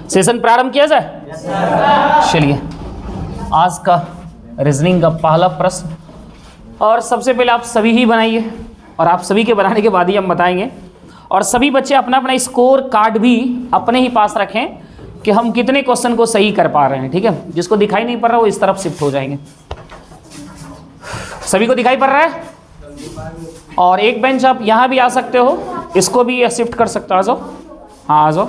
Session प्रारंभ किया जाए। चलिए, आज का रीजनिंग का पहला प्रश्न, और सबसे पहले आप सभी ही बनाइए, और आप सभी के बनाने के बाद ही हम बताएंगे। और सभी बच्चे अपना अपना स्कोर कार्ड भी अपने ही पास रखें कि हम कितने क्वेश्चन को सही कर पा रहे हैं। ठीक है, जिसको दिखाई नहीं पड़ रहा वो इस तरफ शिफ्ट हो जाएंगे। सभी को दिखाई पड़ रहा है? और एक बेंच आप यहाँ भी आ सकते हो, इसको भी शिफ्ट कर सकते हो। आ जाओ, हाँ आ जाओ,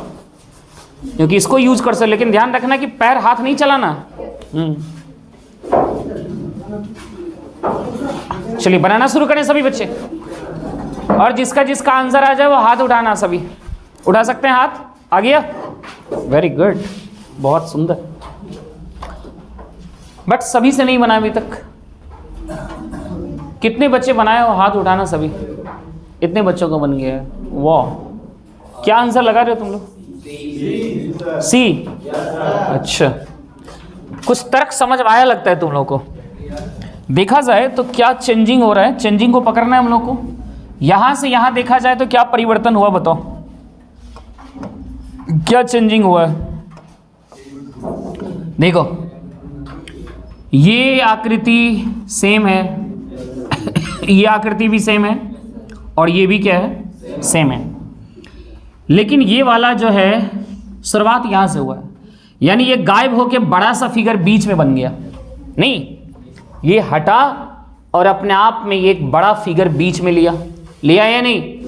क्योंकि इसको यूज कर सकते, लेकिन ध्यान रखना कि पैर हाथ नहीं चलाना। चलिए बनाना शुरू करें सभी बच्चे, और जिसका जिसका आंसर आ जाए वो हाथ उठाना। सभी उठा सकते हैं हाथ? आ गया? वेरी गुड, बहुत सुंदर। बट सभी से नहीं बना अभी तक। कितने बच्चे बनाए हो? हाथ उठाना सभी। इतने बच्चों को बन गया है, वाह। क्या आंसर लगा रहे हो तुम लोग? सी। अच्छा, कुछ तर्क समझ में आया लगता है तुम लोग को। देखा जाए तो क्या चेंजिंग हो रहा है, चेंजिंग को पकड़ना है हम लोग को। यहां से यहां देखा जाए तो क्या परिवर्तन हुआ, बताओ क्या चेंजिंग हुआ है? देखो, ये आकृति सेम है, ये आकृति भी सेम है, और ये भी क्या है? सेम है। लेकिन ये वाला जो है शुरुआत यहां से हुआ है, यानी ये गायब होके बड़ा सा फिगर बीच में बन गया। नहीं, ये हटा और अपने आप में ये एक बड़ा फिगर बीच में लिया या नहीं?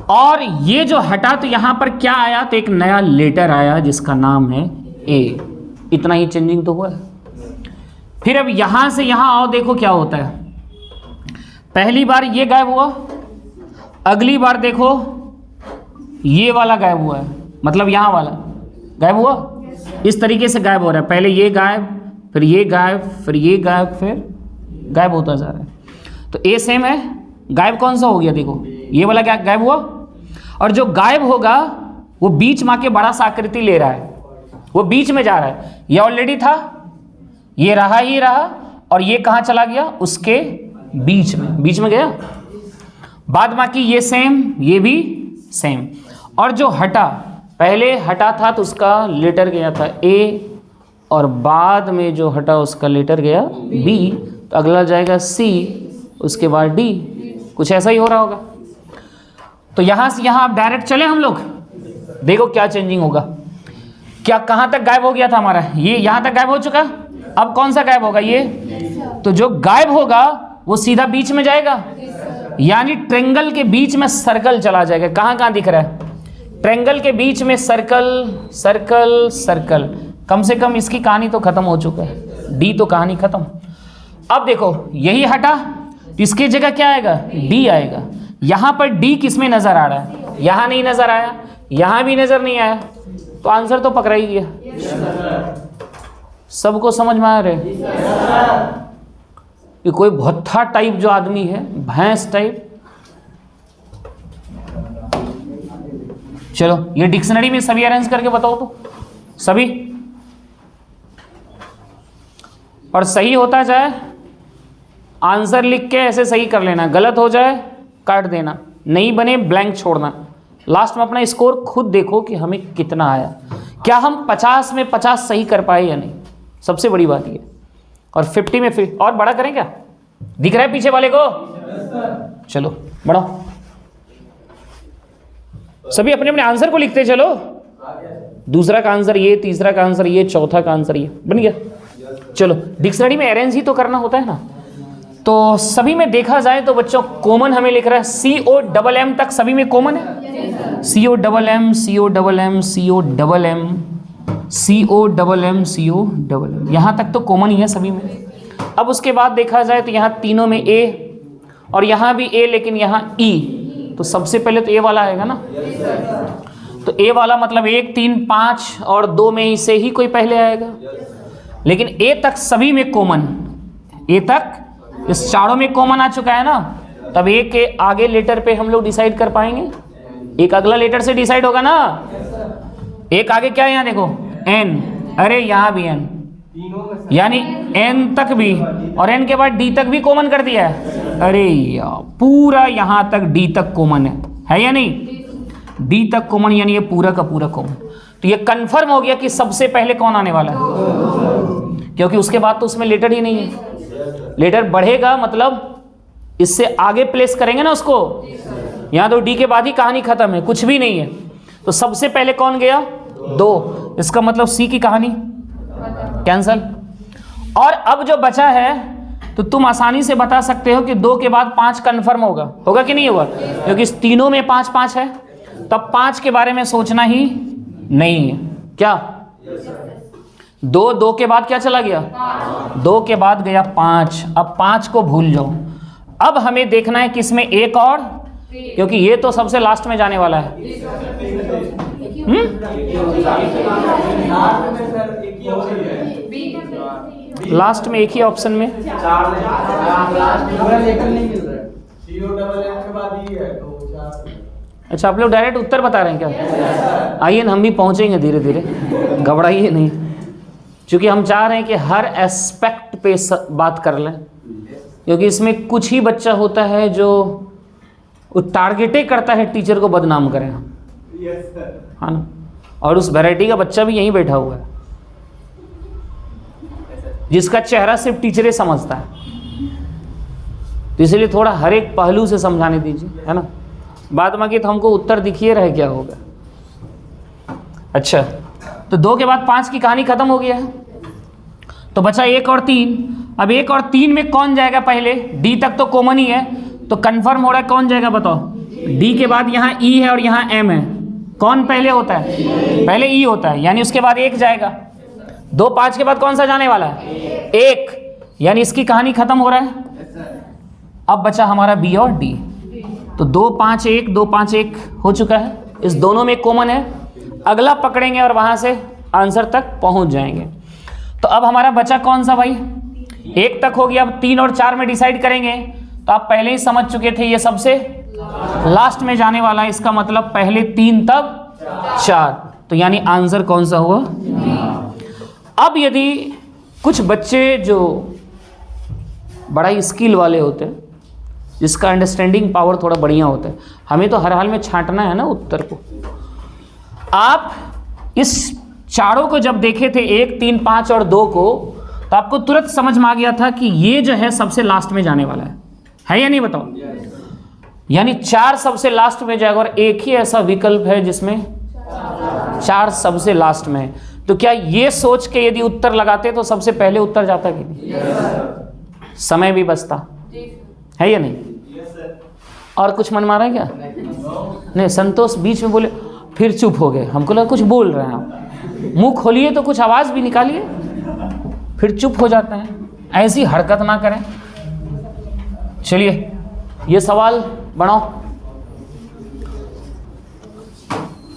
और ये जो हटा तो यहां पर क्या आया? तो एक नया लेटर आया जिसका नाम है ए। इतना ही चेंजिंग तो हुआ है। फिर अब यहां से यहां आओ, देखो क्या होता है। पहली बार ये गायब हुआ, अगली बार देखो ये वाला गायब हुआ है, मतलब यहां वाला गायब हुआ। इस तरीके से गायब हो रहा है, पहले ये गायब, फिर ये गायब, फिर ये गायब, फिर गायब होता जा रहा है। तो ए सेम है, गायब कौन सा हो गया? देखो ये वाला क्या गायब हुआ, और जो गायब होगा वो बीच में के बड़ा सा आकृति ले रहा है, वो बीच में जा रहा है। ये ऑलरेडी था, ये रहा ही रहा, और ये कहां चला गया? उसके बीच में गया। बाद बाकी ये सेम, ये भी सेम। और जो हटा, पहले हटा था तो उसका लेटर गया था ए, और बाद में जो हटा उसका लेटर गया बी, तो अगला जाएगा सी, उसके बाद डी। कुछ ऐसा ही हो रहा होगा। तो यहां से यहां आप डायरेक्ट चले हम लोग, देखो क्या चेंजिंग होगा। क्या कहां तक गायब हो गया था हमारा? ये यहां तक गायब हो चुका। अब कौन सा गायब होगा? ये। तो जो गायब होगा वो सीधा बीच में जाएगा, यानी ट्रेंगल के बीच में सर्कल चला जाएगा। कहां कहां दिख रहा है? ट्रेंगल के बीच में सर्कल, सर्कल, सर्कल। कम से कम इसकी कहानी तो खत्म हो चुका है, डी तो कहानी खत्म। अब देखो यही हटा, इसकी जगह क्या आएगा? डी आएगा। यहां पर डी किसमें नजर आ रहा है? यहां नहीं नजर आया, यहां भी नजर नहीं आया, तो आंसर तो पकड़ा ही गया। सबको समझ में आ रहे? ये कोई भत्था टाइप जो आदमी है, भैंस टाइप। चलो ये डिक्शनरी में सभी अरेंज करके बताओ तो, सभी। और सही होता जाए आंसर लिख के ऐसे सही कर लेना, गलत हो जाए काट देना, नहीं बने ब्लैंक छोड़ना। लास्ट में अपना स्कोर खुद देखो कि हमें कितना आया, क्या हम 50 में 50 सही कर पाए या नहीं, सबसे बड़ी बात ये। और 50 में फिर और बड़ा करें क्या? दिख रहा है पीछे वाले को? चलो बढ़ाओ, सभी अपने अपने आंसर को लिखते चलो। दूसरा का आंसर ये, तीसरा का आंसर ये, चौथा का आंसर ये, बन गया। चलो डिक्शनरी में अरेंज ही तो करना होता है ना। तो सभी में देखा जाए तो बच्चों कॉमन हमें लिख रहा है COMM तक सभी में कॉमन है। COMM, COMM, COMM, COMM, यहाँ तक तो कॉमन ही है सभी में। अब उसके बाद देखा जाए तो यहाँ तीनों में A, और यहाँ भी A, लेकिन यहाँ E। तो सबसे पहले तो A वाला आएगा ना। तो A वाला मतलब 1, 3, 5 और 2 में ही से ही कोई पहले आएगा। लेकिन A तक सभी में कॉमन, A तक इस चारों में कॉमन आ चुका है ना, तब A के आगे लेटर पे हम लोग डिसाइड कर पाएंगे। एक अगला लेटर से डिसाइड होगा ना। एक आगे क्या है यहाँ देखो N, अरे यहाँ भी N, यानी N तक भी, और N के बाद D तक भी कॉमन कर दिया है। अरे यार पूरा यहाँ तक D तक कॉमन है या नहीं? D तक कॉमन, यानी ये पूरा का पूरा कॉमन। तो ये कंफर्म हो गया कि सबसे पहले कौन आने वाला है, क्योंकि उसके बाद तो उसमें लेटर ही नहीं है। लेटर बढ़ेगा मतलब इससे आगे प्लेस करेंगे ना उसको। यहाँ तो डी के बाद ही कहानी खत्म है, कुछ भी नहीं है। तो सबसे पहले कौन गया, 2, इसका मतलब सी की कहानी कैंसल। और अब जो बचा है तो तुम आसानी से बता सकते हो कि 2 के बाद 5 कंफर्म होगा कि नहीं होगा, क्योंकि इस तीनों में 5-5 है, तब 5 के बारे में सोचना ही नहीं है। क्या 2 के बाद क्या चला गया, 2 के बाद गया 5। अब 5 को भूल जाओ। अब हमें देखना है किसमें एक और, क्योंकि ये तो सबसे लास्ट में जाने वाला है। लास्ट में एक ही ऑप्शन में। अच्छा, आप लोग डायरेक्ट उत्तर बता रहे हैं क्या? आइए ना, हम भी पहुंचेंगे धीरे धीरे, घबराइए नहीं, क्योंकि हम चाह रहे हैं कि हर एस्पेक्ट पे बात कर लें, क्योंकि इसमें कुछ ही बच्चा होता है जो टारगेटे करता है टीचर को बदनाम करें, हाँ ना। और उस वैरायटी का बच्चा भी यहीं बैठा हुआ है, जिसका चेहरा सिर्फ टीचर ही समझता है। तो इसलिए थोड़ा हर एक पहलू से समझाने दीजिए, है ना। बाद बाकी तो हमको उत्तर दिखिए रहे क्या होगा। अच्छा, तो 2 के बाद 5 की कहानी खत्म हो गया है, तो बचा 1 और 3। अब 1 और 3 में कौन जाएगा पहले? डी तक तो कॉमन ही है, तो कंफर्म हो रहा है कौन जाएगा बताओ। डी के बाद यहाँ ई है और यहाँ एम है, कौन पहले होता है? पहले ई होता है, यानी उसके बाद 1 जाएगा। 2 5 के बाद कौन सा जाने वाला है? 1, यानी इसकी कहानी खत्म हो रहा है। अब बचा हमारा बी और डी, तो 2 5 1 2 5 1 हो चुका है, इस दोनों में कॉमन है। अगला पकड़ेंगे और वहां से आंसर तक पहुंच जाएंगे। तो अब हमारा बचा कौन सा भाई? 1 तक हो गया। अब 3 और 4 में डिसाइड करेंगे, तो आप पहले ही समझ चुके थे ये सबसे लास्ट में जाने वाला है, इसका मतलब पहले 3 तब 4, तो यानी आंसर कौन सा हुआ? अब यदि कुछ बच्चे जो बड़ा ही स्किल वाले होते हैं, जिसका अंडरस्टैंडिंग पावर थोड़ा बढ़िया होता है, हमें तो हर हाल में छांटना है ना उत्तर को। आप इस चारों को जब देखे थे 1 3 5 और 2 को, तो आपको तुरंत समझ में आ गया था कि ये जो है सबसे लास्ट में जाने वाला है या नहीं बताओ? यानी 4 सबसे लास्ट में जाएगा, और एक ही ऐसा विकल्प है जिसमें 4 सबसे लास्ट में है। तो क्या ये सोच के यदि उत्तर लगाते तो सबसे पहले उत्तर जाता कि नहीं? समय भी बचता है या नहीं? और कुछ मन मारा है क्या? नहीं, संतोष बीच में बोले, फिर चुप हो गए। हमको लगा कुछ बोल रहे हैं आप, मुंह खोलिए तो कुछ आवाज भी निकालिए, फिर चुप हो जाते हैं। ऐसी हरकत ना करें। चलिए ये सवाल बढ़ाओ।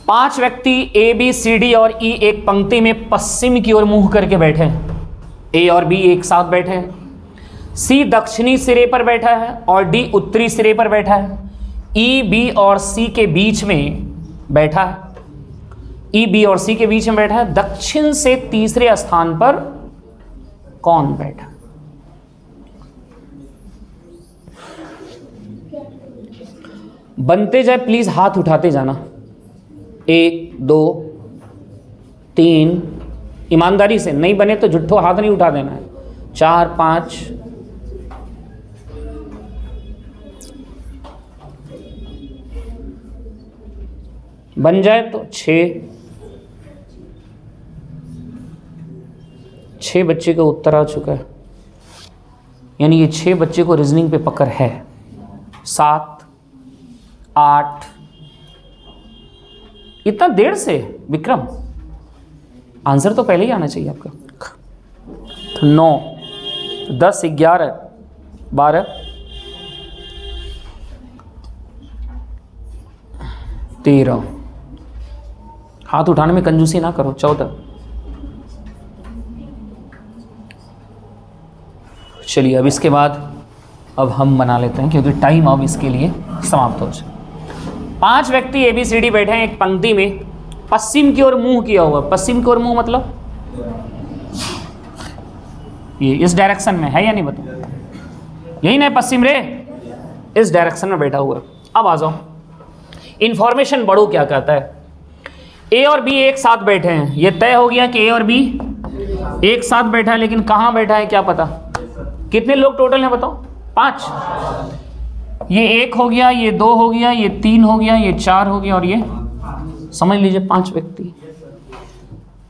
5 व्यक्ति ए बी सी डी और ई एक पंक्ति में पश्चिम की ओर मुंह करके बैठे हैं। ए और बी एक साथ बैठे हैं। सी दक्षिणी सिरे पर बैठा है और डी उत्तरी सिरे पर बैठा है। ई बी और सी के बीच में बैठा है। ई बी और सी के बीच में बैठा है। दक्षिण से तीसरे स्थान पर कौन बैठा? बनते जाए प्लीज हाथ उठाते जाना। 1 2 3, ईमानदारी से, नहीं बने तो झूठो हाथ नहीं उठा देना है। 4 5, बन जाए तो 6 बच्चे का उत्तर आ चुका है, यानी ये 6 बच्चे को रीजनिंग पे पकड़ है। 7 8, इतना देर से विक्रम, आंसर तो पहले ही आना चाहिए आपका। 9 10 11 12 13, हाथ उठाने में कंजूसी ना करो। 14, चलिए अब इसके बाद अब हम बना लेते हैं, क्योंकि टाइम अब इसके लिए समाप्त हो जाए। 5 व्यक्ति ए बी सी डी बैठे हैं एक पंक्ति में, पश्चिम की ओर मुंह किया हुआ। पश्चिम की ओर मुंह मतलब ये इस डायरेक्शन में है या नहीं बताओ? यही ना पश्चिम रे, इस डायरेक्शन में बैठा हुआ है। अब आ जाओ, इंफॉर्मेशन बढ़ो क्या कहता है। ए और बी एक साथ बैठे हैं, ये तय हो गया कि ए और बी एक साथ बैठा है, लेकिन कहाँ बैठा है क्या पता। कितने लोग टोटल हैं बताओ? 5। ये 1 हो गया, ये 2 हो गया, ये 3 हो गया, ये 4 हो गया, और ये समझ लीजिए 5 व्यक्ति।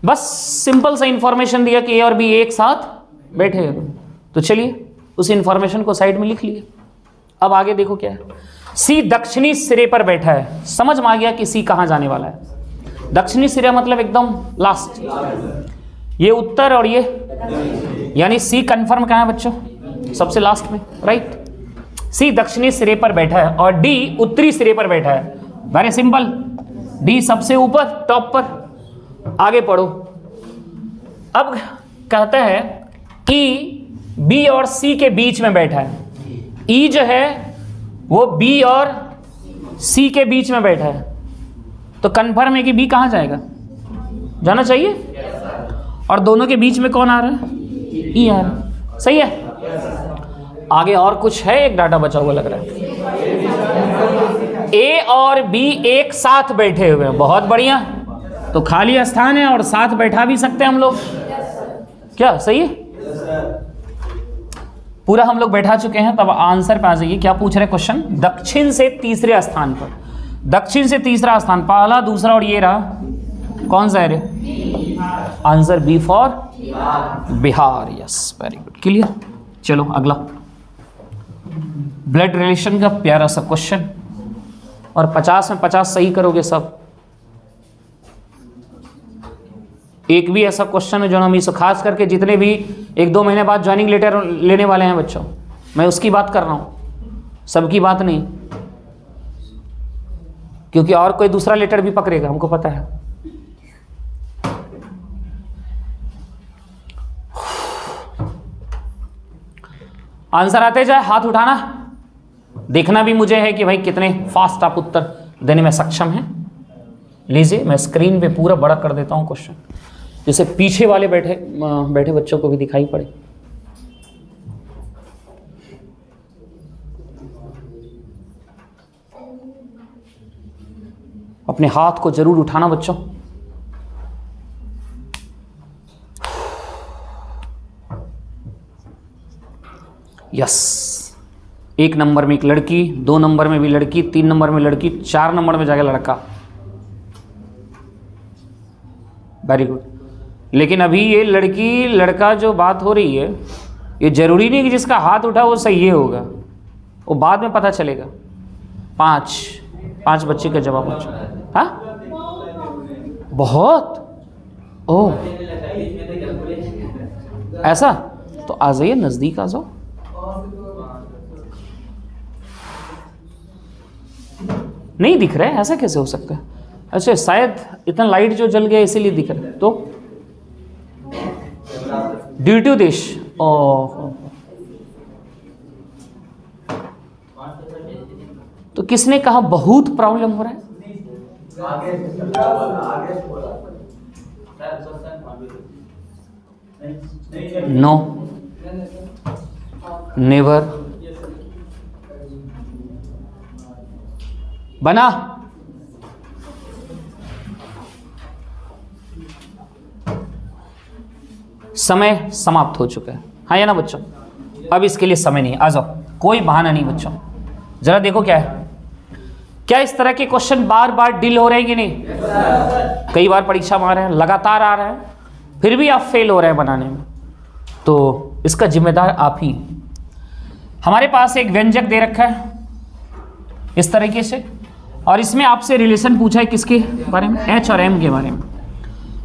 बस सिंपल सा इंफॉर्मेशन दिया कि ए और बी एक साथ बैठे हैं। तो चलिए उस इंफॉर्मेशन को साइड में लिख लिए। अब आगे देखो क्या है। सी दक्षिणी सिरे पर बैठा है। समझ में आ गया कि सी कहाँ जाने वाला है। दक्षिणी सिरा मतलब एकदम लास्ट, ये उत्तर और ये, यानी सी कंफर्म कहाँ है बच्चों? सबसे लास्ट में, राइट। सी दक्षिणी सिरे पर बैठा है और डी उत्तरी सिरे पर बैठा है। वेरी सिंपल, डी सबसे ऊपर टॉप पर। आगे पढ़ो। अब कहता है ई बी और सी के बीच में बैठा है। ई जो है वो बी और सी के बीच में बैठा है, तो कंफर्म है कि बी कहाँ जाएगा? जाना चाहिए। और दोनों के बीच में कौन आ रहा है? ई आ रहा है। सही है। आगे और कुछ है, एक डाटा बचा हुआ लग रहा है। ए और बी एक साथ बैठे हुए हैं, बहुत बढ़िया। तो खाली स्थान है और साथ बैठा भी सकते हैं हम लोग, क्या सही है? पूरा हम लोग बैठा चुके हैं। तब आंसर पे आ जाइए। क्या पूछ रहे क्वेश्चन? दक्षिण से तीसरे स्थान पर, दक्षिण से तीसरा स्थान, पहला दूसरा और ये रहा, कौन सा है रे? Answer B for Bihar. Yes, very good, clear. चलो अगला, ब्लड रिलेशन का प्यारा सा क्वेश्चन, और 50 में 50 सही करोगे सब। एक भी ऐसा क्वेश्चन है जो हम इस, खास करके जितने भी 1-2 महीने बाद ज्वाइनिंग लेटर लेने वाले हैं बच्चों, मैं उसकी बात कर रहा हूं, सबकी बात नहीं, क्योंकि और कोई दूसरा लेटर भी पकड़ेगा, हमको पता है। आंसर आते जाए, हाथ उठाना। देखना भी मुझे है कि भाई कितने फास्ट आप उत्तर देने में सक्षम हैं। लीजिए, मैं स्क्रीन पे पूरा बड़ा कर देता हूं क्वेश्चन, जिससे पीछे वाले बैठे बच्चों को भी दिखाई पड़े। अपने हाथ को जरूर उठाना बच्चों। यस, 1 नंबर में एक लड़की, 2 नंबर में भी लड़की, 3 नंबर में लड़की, 4 नंबर में जाके लड़का। Very good. लेकिन अभी ये लड़की लड़का जो बात हो रही है, ये जरूरी नहीं कि जिसका हाथ उठा वो सही है होगा, वो बाद में पता चलेगा। 5 बच्चे का जवाब हो चुका। हाँ, बहुत। ओह, ऐसा? तो आ जाइए, नजदीक आ जाओ। नहीं दिख रहा है, ऐसा कैसे हो सकता है? अच्छा, शायद इतना लाइट जो जल गया इसीलिए दिख रहा है। तो ड्यू टू दिस, ओह, तो किसने कहा बहुत प्रॉब्लम हो रहा है? No, never. बना? समय समाप्त हो चुका है, हाँ या ना बच्चों? अब इसके लिए समय नहीं। आ जाओ, कोई बहाना नहीं बच्चों। जरा देखो क्या है। क्या इस तरह के क्वेश्चन बार बार डील हो रहे हैं कि नहीं? कई बार परीक्षा में आ रहे हैं, लगातार आ रहे हैं, फिर भी आप फेल हो रहे हैं बनाने में, तो इसका जिम्मेदार आप ही। हमारे पास एक व्यंजक दे रखा है इस तरीके से, और इसमें आपसे रिलेशन पूछा है किसके बारे में? एच और एम के बारे में।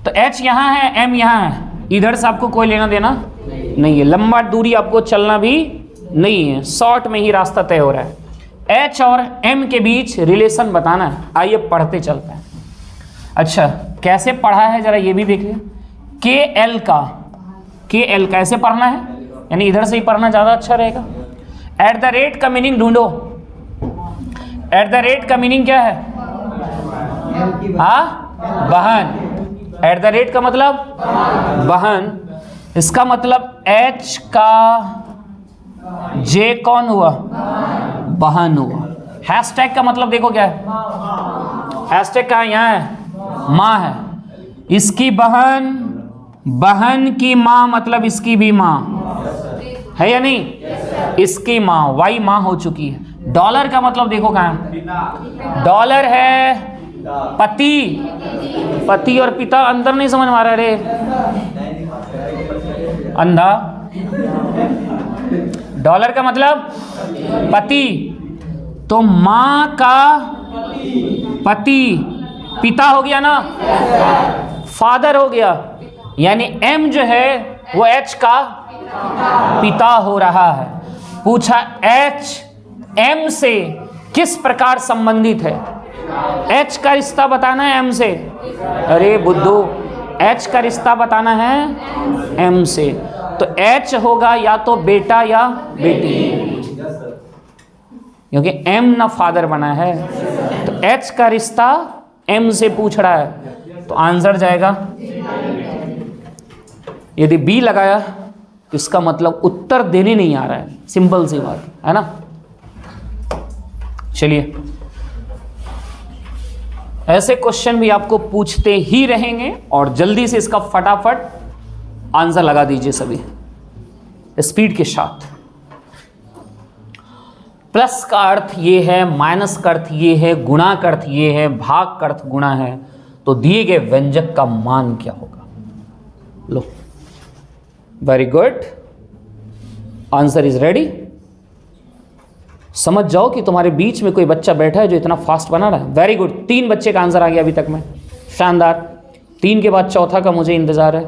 तो एच यहाँ है, एम यहाँ है, इधर से आपको कोई लेना देना नहीं है, लंबा दूरी आपको चलना भी नहीं है, शॉर्ट में ही रास्ता तय हो रहा है। एच और एम के बीच रिलेशन बताना है। आइए पढ़ते चलते हैं। अच्छा, कैसे पढ़ा है जरा ये भी देख लिया। के एल कैसे पढ़ना है, यानी इधर से ही पढ़ना ज़्यादा अच्छा रहेगा। एट द रेट का मीनिंग ढूंढो। एट द रेट का मीनिंग क्या है? हाँ, बहन। एट द रेट का मतलब बहन। इसका मतलब एच का जे कौन हुआ? बहन हुआ। हैशटैग का मतलब देखो क्या है? हैशटैग कहाँ? यहाँ है। माँ है। इसकी बहन, बहन की माँ मतलब इसकी भी माँ है या नहीं? इसकी माँ, वाई माँ हो चुकी है। डॉलर का मतलब देखो कहाँ है, डॉलर है पति, पति और पिता अंतर नहीं समझ में आ रहा रे अंधा। डॉलर का मतलब पति, तो माँ का पति पिता हो गया ना, फादर हो गया, यानी एम जो है वो एच का पिता हो रहा है। पूछा एच एम से किस प्रकार संबंधित है? एच का रिश्ता बताना है एम से। अरे बुद्धू, एच का रिश्ता बताना है एम से, तो एच होगा या तो बेटा या बेटी, क्योंकि एम ना फादर बना है, तो एच का रिश्ता एम से पूछ रहा है, तो आंसर जाएगा। यदि बी लगाया तो इसका मतलब उत्तर देने नहीं आ रहा है, सिंपल सी बात है ना। चलिए, ऐसे क्वेश्चन भी आपको पूछते ही रहेंगे और जल्दी से इसका फटाफट आंसर लगा दीजिए सभी स्पीड के साथ। प्लस का अर्थ ये है, माइनस का अर्थ ये है, गुणा का अर्थ ये है, भाग का अर्थ गुणा है, तो दिए गए व्यंजक का मान क्या होगा? लो, very good, answer is ready. समझ जाओ कि तुम्हारे बीच में कोई बच्चा बैठा है जो इतना फास्ट बना रहा है। वेरी गुड, 3 बच्चे का आंसर आ गया अभी तक में, शानदार। 3 के बाद चौथा का मुझे इंतजार है।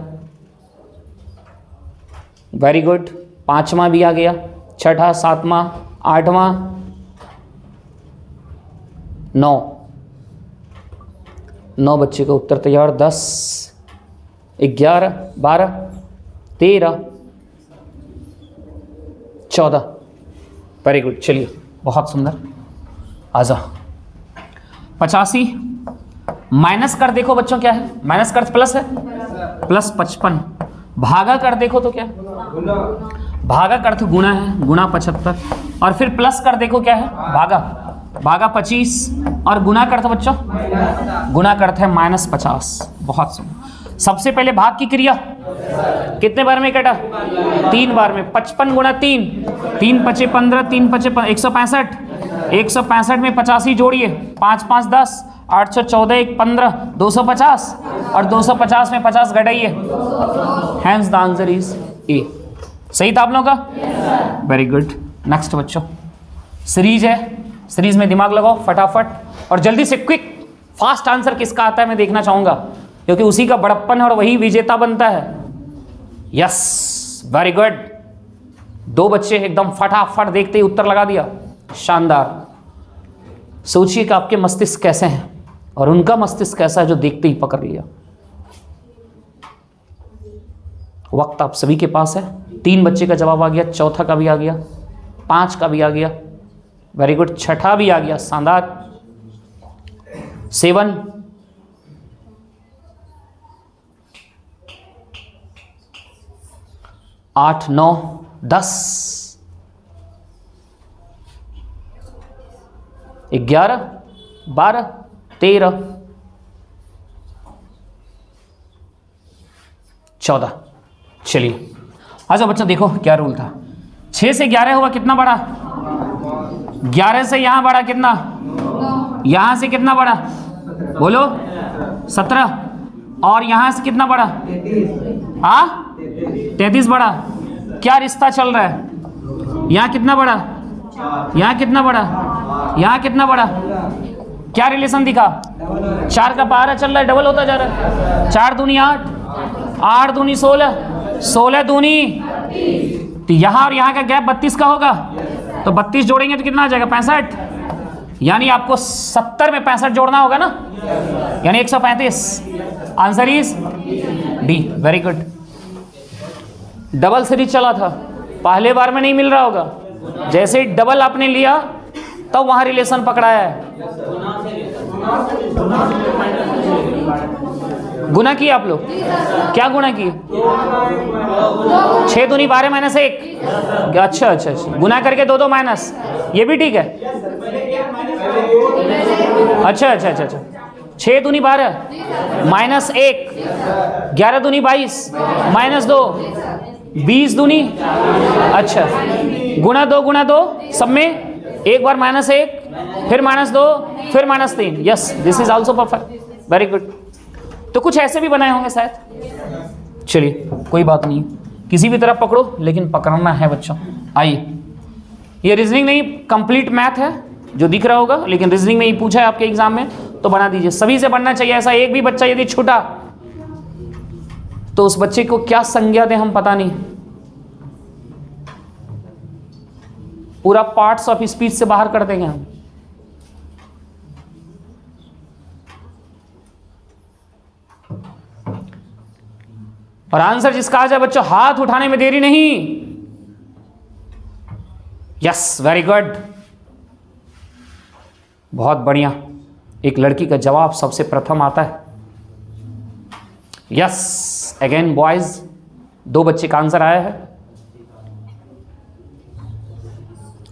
वेरी गुड, 5वां भी आ गया, 6ठा, 7वां, 8वां, 9 बच्चे का उत्तर तैयार। 10, 11, 12, 13, 14। वेरी गुड, चलिए, बहुत सुंदर। आजा 85 माइनस कर देखो बच्चों क्या है? माइनस कर प्लस है, प्लस 55। भागा कर देखो तो क्या? भागा का अर्थ गुणा है, गुणा 75। और फिर प्लस कर देखो क्या है? भागा, भागा 25। और गुणा का अर्थ बच्चों, गुणा का अर्थ है -50। बहुत सुंदर। सबसे पहले भाग की क्रिया कितने बार में कटा? 3 बार में। 55 गुणा 3, 3 पचे 15, 3 पचे 165। 165 में 85 जोड़िए, 5 5 10, 814 1 15, 250। और 250 में 50 घटाइए, hence the answer is A. सही था आप लोगों का? Very good. नेक्स्ट बच्चों, सीरीज है, सीरीज में दिमाग लगाओ फटाफट और जल्दी से क्विक फास्ट आंसर किसका आता है मैं देखना चाहूंगा, क्योंकि उसी का बड़प्पन है और वही विजेता बनता है। Yes, very good. 2 बच्चे एकदम फटाफट देखते ही उत्तर लगा दिया, शानदार। सोचिए कि आपके मस्तिष्क कैसे हैं और उनका मस्तिष्क कैसा है जो देखते ही पकड़ लिया। वक्त आप सभी के पास है। 3 बच्चे का जवाब आ गया, चौथा का भी आ गया, 5 का भी आ गया, वेरी गुड, 6ठा भी आ गया, शानदार। 7, 8, 9, 10, 11, 12, 13, 14। चलिए अच्छा बच्चा देखो क्या रूल था। 6 से 11 हुआ कितना बड़ा? 11 से यहां बड़ा कितना? यहां से कितना बड़ा? बोलो 17। और यहां से कितना बड़ा? हाँ 33 बड़ा। क्या रिश्ता चल रहा है? यहाँ कितना बड़ा? यहाँ कितना बड़ा? यहाँ कितना बड़ा? क्या रिलेशन दिखा? 4 का पहाड़ा चल रहा है, डबल होता जा रहा है। 4 दूनी 8, 8 दूनी 16, 16 दूनी, तो यहाँ और यहाँ का गैप 32 का होगा, तो 32 जोड़ेंगे तो कितना आ जाएगा? 65। यानी आपको 70 में 65 जोड़ना होगा ना, यानी 135। Answer is D. Very good. Double series चला था, पहले बार में नहीं मिल रहा होगा, जैसे ही डबल आपने लिया तब तो वहां रिलेशन पकड़ाया है। गुना किए आप लोग? क्या गुना किए? 6 दूनी 12 माइनस 1। अच्छा अच्छा अच्छा, गुना करके 2 2 माइनस, ये भी ठीक है। अच्छा अच्छा अच्छा अच्छा, 6 दूनी 12, माइनस 1, 11 दूनी 22, माइनस 2, 20 दूनी, अच्छा, गुणा 2 गुणा 2, सब में एक बार माइनस 1, फिर माइनस 2, फिर minus 3। Yes, this is also perfect, very good. तो कुछ ऐसे भी बनाए होंगे शायद। चलिए कोई बात नहीं, किसी भी तरह पकड़ो, लेकिन पकड़ना है बच्चों। आइए, ये रीजनिंग नहीं, कंप्लीट मैथ है जो दिख रहा होगा, लेकिन रीजनिंग में ही पूछा है आपके एग्जाम में, तो बना दीजिए। सभी से बनना चाहिए, ऐसा एक भी बच्चा यदि छूटा तो उस बच्चे को क्या संज्ञा दें हम पता नहीं, पूरा पार्ट्स ऑफ स्पीच से बाहर कर देंगे हम। और आंसर जिसका आ जाए बच्चों, हाथ उठाने में देरी नहीं। यस, वेरी गुड, बहुत बढ़िया। एक लड़की का जवाब सबसे प्रथम आता है। यस, अगेन बॉयज, 2 बच्चे का आंसर आया है,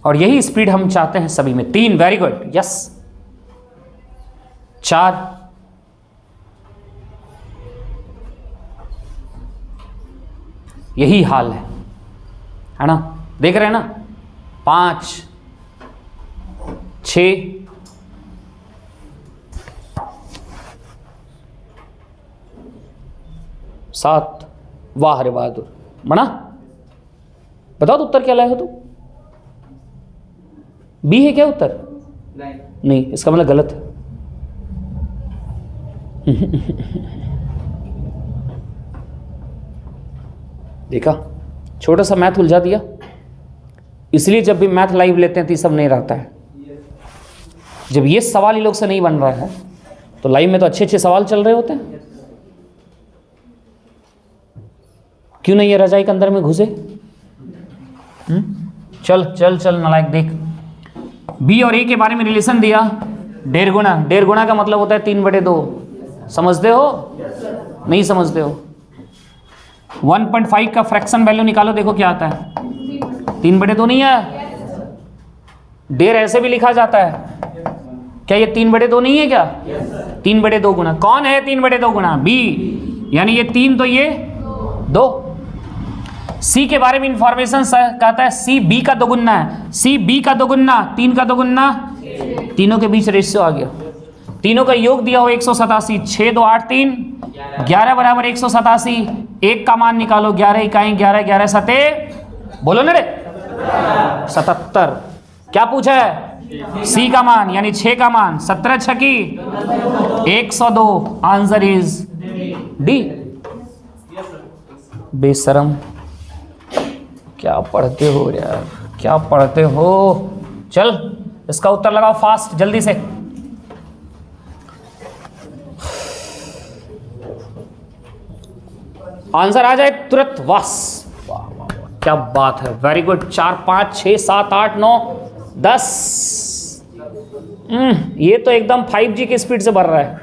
और यही स्पीड हम चाहते हैं सभी में। 3, वेरी गुड। यस, 4, यही हाल है ना, देख रहे हैं ना। 5, 6, 7, वाह रे बहादुर, बना। बताओ तो उत्तर क्या लाए हो तुम? बी है क्या उत्तर? नहीं, इसका मतलब गलत है। देखा, छोटा सा मैथ उलझा दिया। इसलिए जब भी मैथ लाइव लेते हैं तो ये सब नहीं रहता है। जब ये सवाल ये लोग से नहीं बन रहा है तो लाइव में तो अच्छे अच्छे सवाल चल रहे होते हैं। क्यों नहीं ये रजाई के अंदर में घुसे? चल चल चल नालायक, देख, बी और ए के बारे में रिलेशन दिया, 1.5 गुना। 1.5 गुना का मतलब होता है 3/2। समझते हो? नहीं समझते हो? 1.5 का फ्रैक्शन वैल्यू निकालो, देखो क्या आता है। 3/2 नहीं है, 1.5 ऐसे भी लिखा जाता है। क्या ये 3/2 नहीं है क्या? 3/2 गुना। कौन है 3/2 गुना? बी, यानी ये 3 तो ये 2। सी के बारे में इंफॉर्मेशन कहता है सी बी का दोगुना है। सी बी का दोगुना, 3 का दोगुना, तीनों के बीच रेशियो आ गया। तीनों का योग दिया हो 187, 6 2 8 3, 11 बराबर 187। एक का मान निकालो, 11 इकाई 11, 11 सते, बोलो ना रे, 77। क्या पूछा है? सी का मान, यानी 6 का मान, 17 छकी 102। Answer is D. बेशरम, क्या पढ़ते हो यार, क्या पढ़ते हो? चल इसका उत्तर लगाओ फास्ट, जल्दी से। आंसर आ जाए तुरंत, वास, वाह वाह, क्या बात है, वेरी गुड। 4 5 6 7 8 9 10। ये तो एकदम 5G के स्पीड से बढ़ रहा है।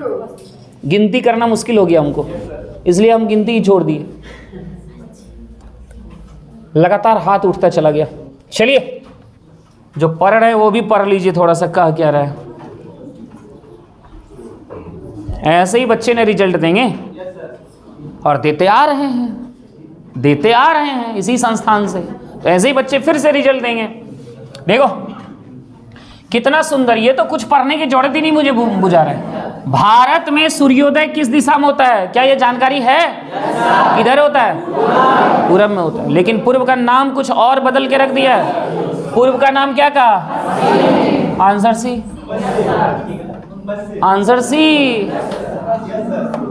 गिनती करना मुश्किल हो गया हमको, इसलिए हम गिनती ही छोड़ दिए। लगातार हाथ उठता चला गया। चलिए, जो पढ़ रहे हैं वो भी पढ़ लीजिए थोड़ा सा, कह क्या रहा है। ऐसे ही बच्चे ने रिजल्ट देंगे, और देते आ रहे हैं, देते आ रहे हैं इसी संस्थान से। तो ऐसे ही बच्चे फिर से रिजल्ट देंगे। देखो कितना सुंदर, ये तो कुछ पढ़ने की जरूरत ही नहीं मुझे बुझा रहा है। भारत में सूर्योदय किस दिशा में होता है, क्या ये जानकारी है? किधर होता है? पूरब में होता है। लेकिन पूर्व का नाम कुछ और बदल के रख दिया है। पूर्व का नाम क्या कहा? Answer C, answer C.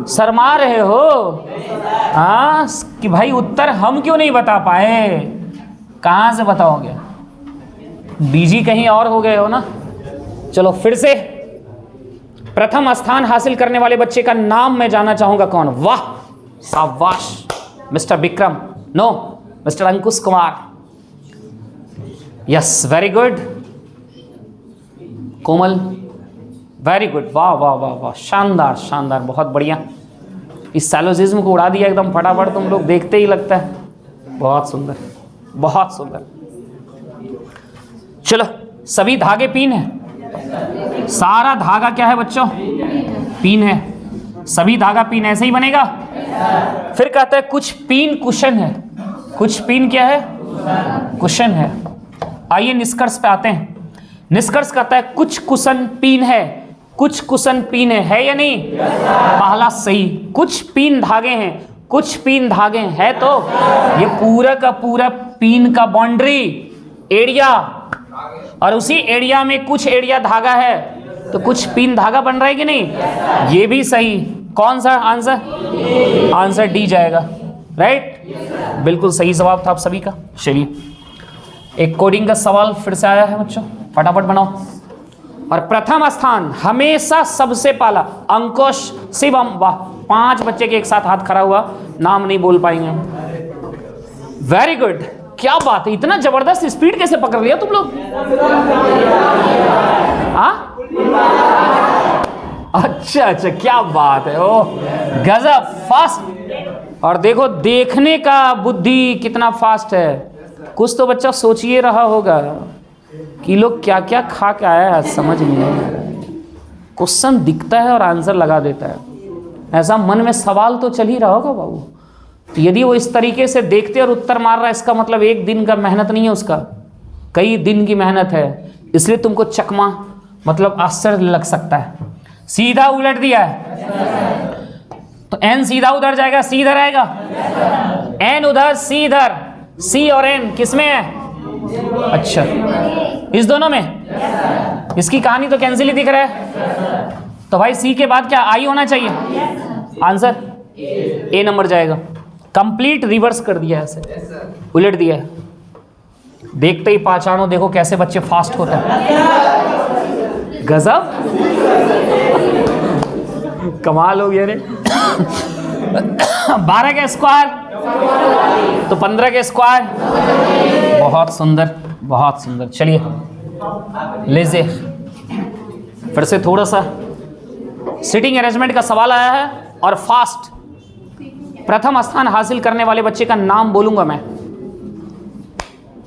शर्मा रहे हो हाँ कि भाई उत्तर हम क्यों नहीं बता पाए? कहाँ से बताओगे? बीजी कहीं और हो गए हो ना। चलो फिर से, प्रथम स्थान हासिल करने वाले बच्चे का नाम मैं जानना चाहूंगा, कौन? वाह, शाबाश, mister Vikram, no, mister Ankush Kumar. Yes, very good. Komal, very good, वाह वाह वाह वाह, शानदार शानदार, बहुत बढ़िया। इस सैलोजिज्म को उड़ा दिया एकदम फटाफट, तुम लोग देखते ही लगता है। बहुत सुंदर, बहुत सुंदर। चलो, सभी धागे पीन है। सारा धागा क्या है बच्चों? पीन है, सभी धागा पीन ऐसे ही बनेगा। फिर कहता है कुछ पीन कुशन है, कुछ पीन क्या है, कुशन है। आइए निष्कर्ष पे आते हैं। निष्कर्ष कहता है कुछ कुशन पीन है, कुछ कुशन पीन है या नहीं? पहला सही, कुछ पीन धागे हैं, कुछ पीन धागे है, तो ये पूरा का पूरा पीन का बाउंड्री एरिया, और उसी एरिया में कुछ एरिया धागा है, तो कुछ पीन धागा बन रहा है कि नहीं? ये भी सही। कौन सा आंसर? आंसर डी जाएगा, राइट? बिल्कुल सही जवाब था आप सभी का। चलिए एक कोडिंग का सवाल फिर से आया है बच्चों, फटाफट बनाओ। और प्रथम स्थान हमेशा सबसे पहला अंकुश शिवम। वाह, 5 बच्चे के एक साथ हाथ खड़ा हुआ, नाम नहीं बोल पाएंगे। वेरी गुड, क्या बात है, इतना जबरदस्त स्पीड कैसे पकड़ लिया तुम लोग? हाँ, अच्छा, क्या बात है, ओ गजब, फास्ट। और देखो देखने का बुद्धि कितना फास्ट है। कुछ तो बच्चा सोचिए रहा होगा कि लोग क्या क्या खा के आया है, समझ नहीं आ रहा है। क्वेश्चन दिखता है और आंसर लगा देता है, ऐसा मन में सवाल तो चल ही रहा होगा बाबू। तो यदि वो इस तरीके से देखते और उत्तर मार रहा है, इसका मतलब एक दिन का मेहनत नहीं है उसका, कई दिन की मेहनत है। इसलिए तुमको चकमा मतलब आश्चर्य लग सकता है। सीधा उलट दिया है तो एन सीधा उधर जाएगा, सी इधर आएगा, एन उधर, सी इधर। सी और एन किसमें है? अच्छा, इस दोनों में। इसकी कहानी तो कैंसिल ही दिख रहा है, तो भाई सी के बाद क्या आई होना चाहिए? आंसर ए नंबर जाएगा। कंप्लीट रिवर्स कर दिया है, ऐसे उलट दिया है। देखते ही पहचानो, देखो कैसे बच्चे फास्ट होते हैं। गजब, कमाल हो गया रे। 12 के स्क्वायर तो 15 के स्क्वायर। बहुत सुंदर, बहुत सुंदर। चलिए लीजिए फिर से थोड़ा सा सिटिंग अरेंजमेंट का सवाल आया है और फास्ट। प्रथम स्थान हासिल करने वाले बच्चे का नाम बोलूंगा मैं,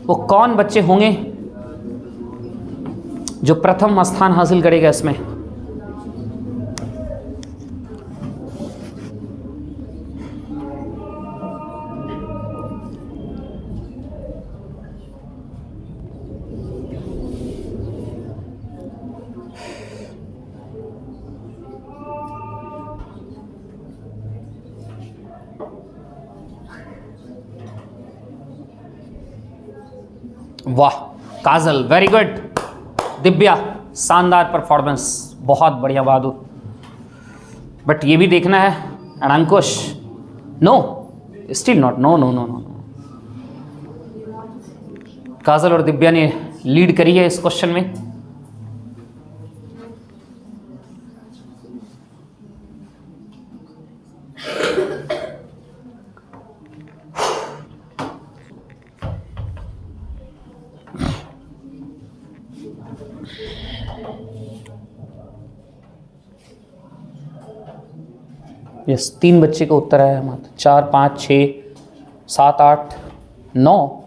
वो कौन बच्चे होंगे जो प्रथम स्थान हासिल करेगा इसमें? वाह काजल, वेरी गुड। दिव्या, शानदार परफॉर्मेंस, बहुत बढ़िया बहादुर। बट ये भी देखना है, and Ankush, no, still not, no no no no. Kajal और दिव्या ने लीड करी है इस क्वेश्चन में। यस, 3 बच्चे का उत्तर आया हमारा। 4, 5, 6, 7, 8, 9।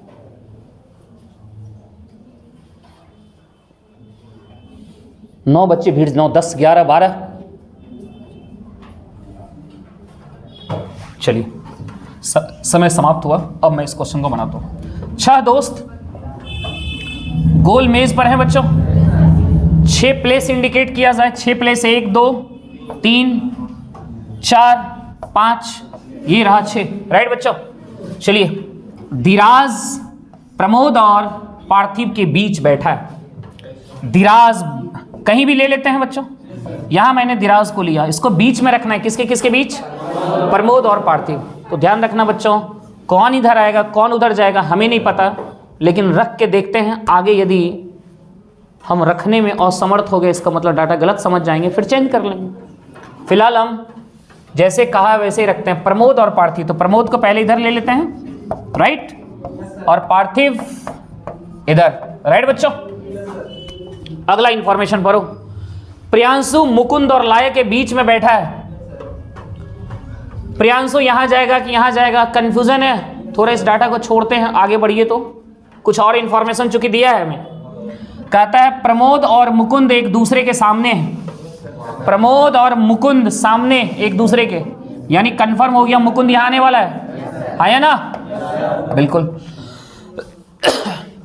9 बच्चे भीड़, 9, 10, 11, 12। चलिए समय समाप्त हुआ, अब मैं इस क्वेश्चन को बनाता हूं। 6 दोस्त गोल मेज पर हैं बच्चों। 6 प्लेस इंडिकेट किया जाए, 6 प्लेस, 1, 2, 3, 4, 5, ये रहा 6, राइट बच्चों। चलिए, धीराज प्रमोद और पार्थिव के बीच बैठा है। धीराज कहीं भी ले लेते हैं बच्चों, यहां मैंने धीराज को लिया, इसको बीच में रखना है। किसके किसके बीच? प्रमोद और पार्थिव। तो ध्यान रखना बच्चों, कौन इधर आएगा कौन उधर जाएगा हमें नहीं पता, लेकिन रख के देखते हैं। आगे यदि हम रखने में असमर्थ हो गए, इसका मतलब डाटा गलत समझ जाएंगे, फिर चेंज कर लेंगे। फिलहाल हम जैसे कहा वैसे ही रखते हैं, प्रमोद और पार्थिव। तो प्रमोद को पहले इधर ले लेते हैं, राइट, और पार्थिव इधर, राइट बच्चों। अगला इंफॉर्मेशन पढ़ो। प्रियांशु मुकुंद और लाया के बीच में बैठा है। प्रियांशु यहां जाएगा कि यहां जाएगा, कंफ्यूजन है थोड़ा। इस डाटा को छोड़ते हैं, आगे बढ़िए। तो कुछ और इंफॉर्मेशन चूंकि दिया है हमें, कहता है प्रमोद और मुकुंद एक दूसरे के सामने हैं। प्रमोद और मुकुंद सामने एक दूसरे के, यानी कंफर्म हो गया मुकुंद यहाँ आने वाला है ना? बिल्कुल।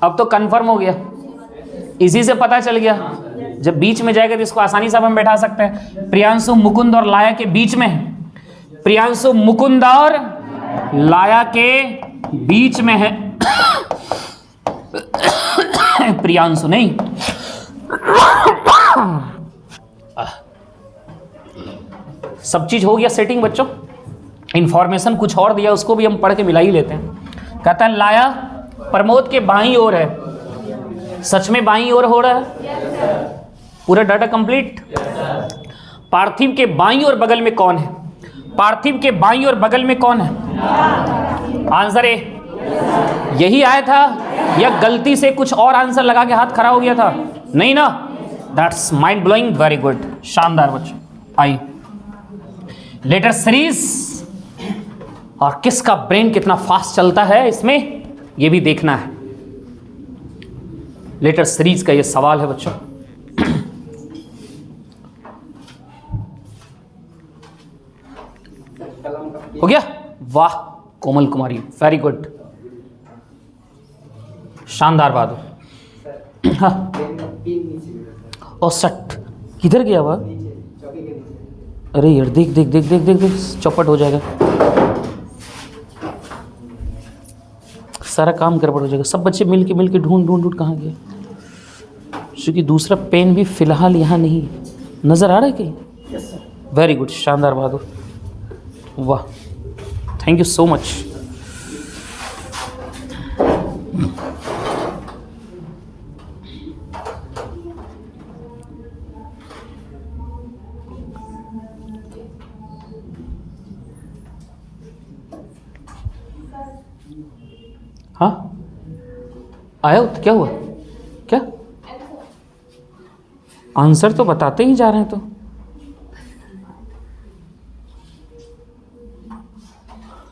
अब तो कंफर्म हो गया, इसी से पता चल गया। जब बीच में जाएगा तो इसको आसानी से हम बैठा सकते हैं। प्रियांशु मुकुंद और लाया के बीच में है, प्रियांशु मुकुंद और लाया के बीच में है। प्रियांशु नहीं, सब चीज हो गया सेटिंग बच्चों। इंफॉर्मेशन कुछ और दिया, उसको भी हम पढ़ के मिला ही लेते हैं। कहता है लाया प्रमोद के बाईं ओर है, सच में बाईं ओर हो रहा है? पूरा डाटा कंप्लीट। पार्थिव के बाईं ओर बगल में कौन है? पार्थिव के बाईं ओर बगल में कौन है? आंसर ए, यही आया था या गलती से कुछ और आंसर लगा के हाथ खड़ा हो गया था? नहीं ना। That's mind blowing, very good, शानदार बच्चों। आइए लेटर सीरीज, और किसका ब्रेन कितना फास्ट चलता है इसमें ये भी देखना है। लेटर सीरीज का ये सवाल है बच्चों। हो गया? वाह कोमल कुमारी, वेरी गुड, शानदार बात हो। हाँ और सट किधर गया वह? अरे यार देख देख देख देख देख देख, चौपट हो जाएगा, सारा काम गड़बड़ हो जाएगा। सब बच्चे मिल के ढूंढ ढूंढ कहाँ गए? क्योंकि दूसरा पेन भी फिलहाल यहाँ नहीं नजर आ रहा है कहीं। वेरी गुड, शानदार बात हो, वाह, थैंक यू सो मच। हाँ आया तो क्या हुआ? क्या आंसर तो बताते ही जा रहे हैं। तो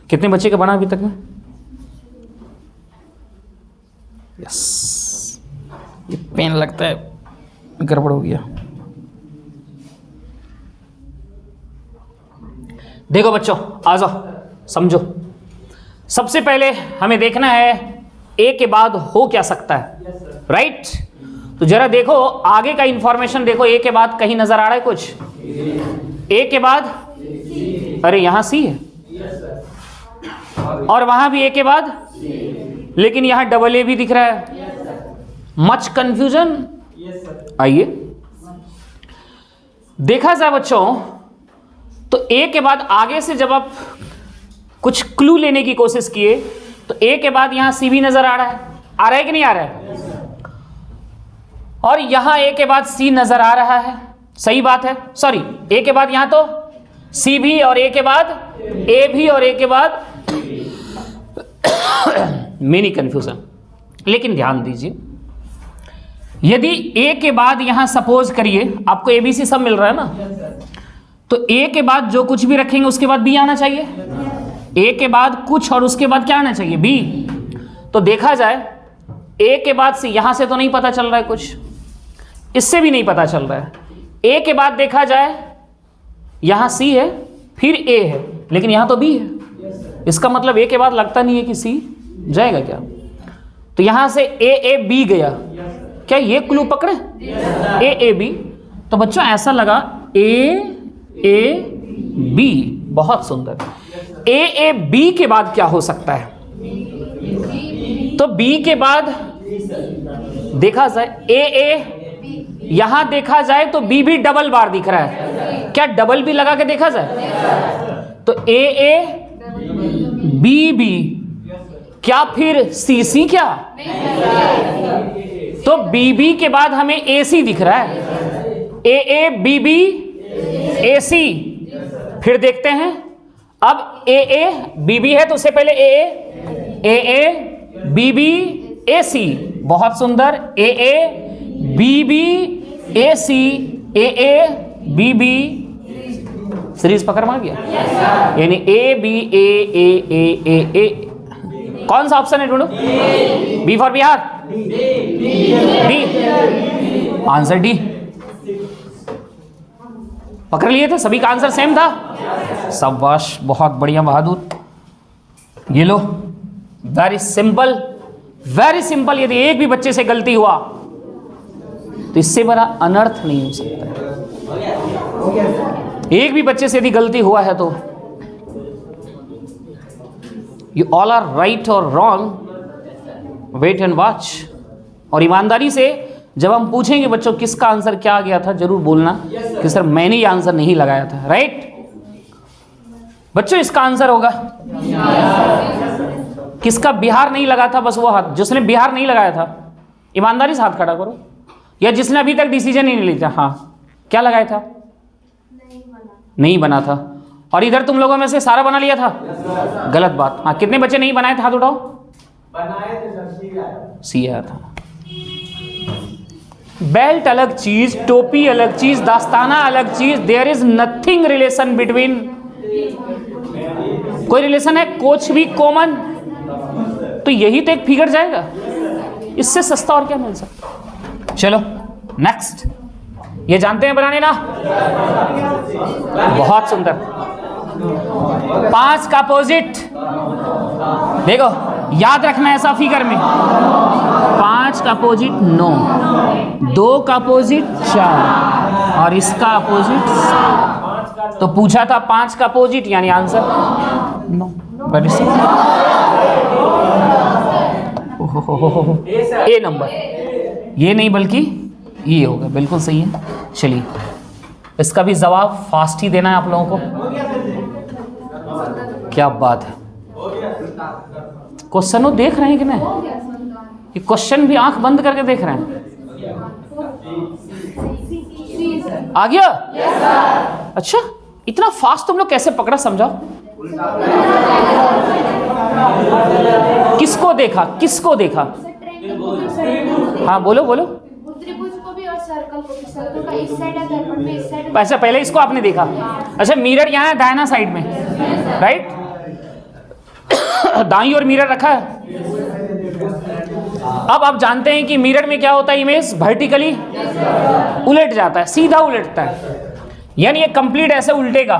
कितने बच्चे का बना अभी तक में? यस, ये पेन लगता है गड़बड़ हो गया। देखो बच्चों आ जाओ, समझो। सबसे पहले हमें देखना है ए के बाद हो क्या सकता है, राइट? तो जरा देखो आगे का इंफॉर्मेशन देखो, ए के बाद कहीं नजर आ रहा है कुछ? ए के बाद, अरे यहां सी है और वहां भी ए के बाद, लेकिन यहां डबल ए भी दिख रहा है। Much confusion? आइए देखा जाए बच्चों, तो ए के बाद आगे से जब आप कुछ क्लू लेने की कोशिश किए तो ए के बाद यहां सी भी नजर आ रहा है कि नहीं आ रहा है? और यहां ए के बाद सी नजर आ रहा है, सही बात है। सॉरी, ए के बाद यहां तो सी भी और ए के बाद ए भी और ए के बाद मिनी कंफ्यूजन। लेकिन ध्यान दीजिए, यदि ए के बाद यहां सपोज करिए आपको एबीसी सब मिल रहा है ना, तो ए के बाद जो कुछ भी रखेंगे उसके बाद बी आना चाहिए। ए के बाद कुछ और उसके बाद क्या आना चाहिए? बी। तो देखा जाए ए के बाद सी, यहां से तो नहीं पता चल रहा है कुछ, इससे भी नहीं पता चल रहा है। ए के बाद देखा जाए यहां सी है फिर ए है, लेकिन यहां तो बी है। इसका मतलब ए के बाद लगता नहीं है कि सी जाएगा क्या? तो यहां से ए बी गया, क्या ये क्लू पकड़े? A B. तो बच्चों ऐसा लगा ए बी, बहुत सुंदर। ए बी के बाद क्या हो सकता है? तो बी के बाद देखा जाए ए यहां देखा जाए तो बी भी डबल बार दिख रहा है, क्या डबल बी लगा के देखा जाए? तो ए बी, क्या फिर सी क्या? तो बी के बाद हमें ए सी दिख रहा है, ए बी ए सी। फिर देखते हैं, अब ए बी है तो उससे पहले ए बी ए सी, बहुत सुंदर। A B A C, A B series पकड़ में आ गया, यानी ए बी ए। कौन सा ऑप्शन है ढूंढो? B for Bihar, D, answer D. पकड़ लिए थे, सभी का आंसर सेम था। शाबाश, बहुत बढ़िया बहादुर। ये लो, वेरी सिंपल, वेरी सिंपल। यदि एक भी बच्चे से गलती हुआ तो इससे बड़ा अनर्थ नहीं हो सकता। एक भी बच्चे से यदि गलती हुआ है तो यू ऑल आर राइट और रॉन्ग, वेट एंड वॉच। और ईमानदारी से जब हम पूछेंगे बच्चों किसका आंसर क्या आ गया था, जरूर बोलना कि सर मैंने ये आंसर नहीं लगाया था। राइट बच्चों, इसका आंसर होगा किसका? बिहार नहीं लगा था, बस वो हाथ जिसने बिहार नहीं लगाया था, ईमानदारी से हाथ खड़ा करो। या जिसने अभी तक डिसीजन ही नहीं लिया। हाँ, क्या लगाया था? नहीं बना था। और इधर तुम लोगों में से सारा बना लिया था? गलत बात। हाँ, कितने बच्चे नहीं बनाए थे? हाथ उठाओ। बनाए थे सर, सी आया था। बेल्ट अलग चीज, टोपी अलग चीज, दास्ताना अलग चीज। There is nothing relation between. कोई रिलेशन है? कोच भी कॉमन, तो यही तो एक फिगर जाएगा। इससे सस्ता और क्या मिल सकता? चलो नेक्स्ट। ये जानते हैं बनाने ना? बहुत सुंदर। 5 का अपोजिट देखो, याद रखना ऐसा फिगर में। 5 का अपोजिट 9, 2 का अपोजिट 4 और इसका अपोजिट। तो पूछा था 5 का अपोजिट, यानी answer 9। Very simple. A number, ये नहीं बल्कि ये होगा। बिल्कुल सही है। चलिए, इसका भी जवाब फास्ट ही देना है आप लोगों को। क्या बात है, क्वेश्चनों देख रहे हैं कि नहीं? ये क्वेश्चन भी आंख बंद करके देख रहे हैं। आ गया? अच्छा, इतना फास्ट तुम लोग कैसे पकड़ा, समझाओ। किसको देखा? किसको देखा? हाँ बोलो बोलो। अच्छा, पहले इसको आपने देखा। अच्छा, मिरर यहाँ है दाहिना साइड में, राइट? दाईं ओर मिरर रखा है। अब आप जानते हैं कि मिरर में क्या होता है, इमेज वर्टिकली उलट जाता है, सीधा उलटता है, यानी ये कंप्लीट ऐसे उल्टेगा।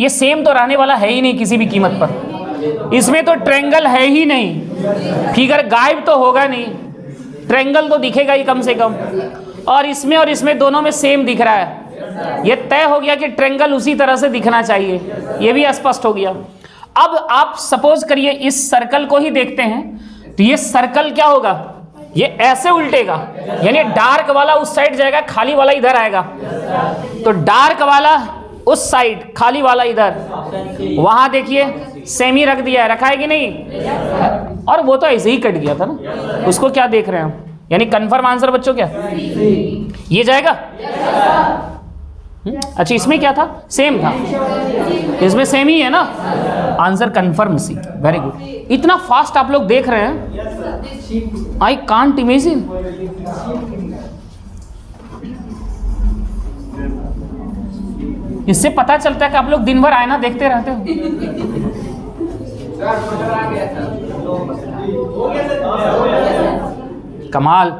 ये सेम तो रहने वाला है ही नहीं किसी भी कीमत पर। इसमें तो ट्रायंगल है ही नहीं, फिगर गायब तो होगा नहीं, ट्रायंगल तो दिखेगा ही कम से कम। और इसमें दोनों में सेम दिख रहा है। ये तय हो गया कि ट्रायंगल उसी तरह से दिखना चाहिए, ये भी स्पष्ट हो गया। अब आप सपोज करिए इस सर्कल को ही देखते हैं, तो ये सर्कल क्या होगा? ये ऐसे उल्टेगा, यानी डार्क वाला उस साइड जाएगा, खाली वाला इधर आएगा। तो डार्क वाला उस साइड, खाली वाला इधर। वहां देखिए सेमी रख दिया है, रखा है कि नहीं? और वो तो ऐसे ही कट गया था ना, उसको क्या देख रहे हैं हम? यानी कंफर्म आंसर बच्चों क्या ये जाएगा? अच्छा, इसमें क्या था? सेम था, इसमें सेम ही है ना, answer confirm C. Very good. इतना फास्ट आप लोग देख रहे हैं, आई कांट इमेजिन। इससे पता चलता है कि आप लोग दिन भर आईना देखते रहते हो। कमाल।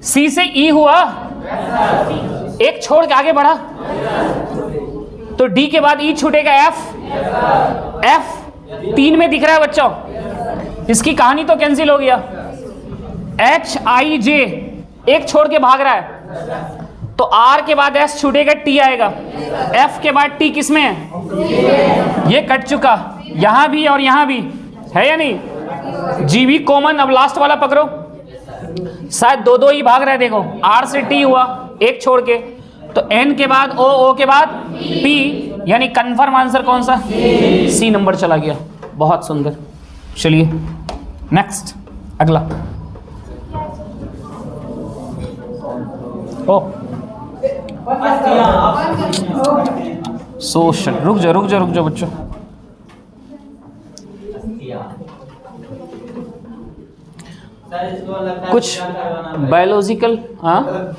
सी से ई हुआ, एक छोड़ के आगे बढ़ा, तो डी के बाद ई छूटेगा एफ। एफ 3 में दिख रहा है बच्चों, इसकी कहानी तो कैंसिल हो गया। एच आई जे एक छोड़ के भाग रहा है, तो आर के बाद एस छूटेगा, टी आएगा। एफ के बाद टी किसमें है? ये कट चुका, यहां भी और यहां भी है या नहीं? जी भी कॉमन। अब लास्ट वाला पकड़ो, शायद दो ही भाग रहे। देखो, आर से टी हुआ एक छोड़ के, तो एन के बाद ओ, ओ के बाद पी, यानी कंफर्म आंसर कौन सा? सी नंबर चला गया। बहुत सुंदर। चलिए नेक्स्ट, अगला। ओ सोशल, रुक जाओ बच्चों। कुछ बायोलॉजिकल, हाँ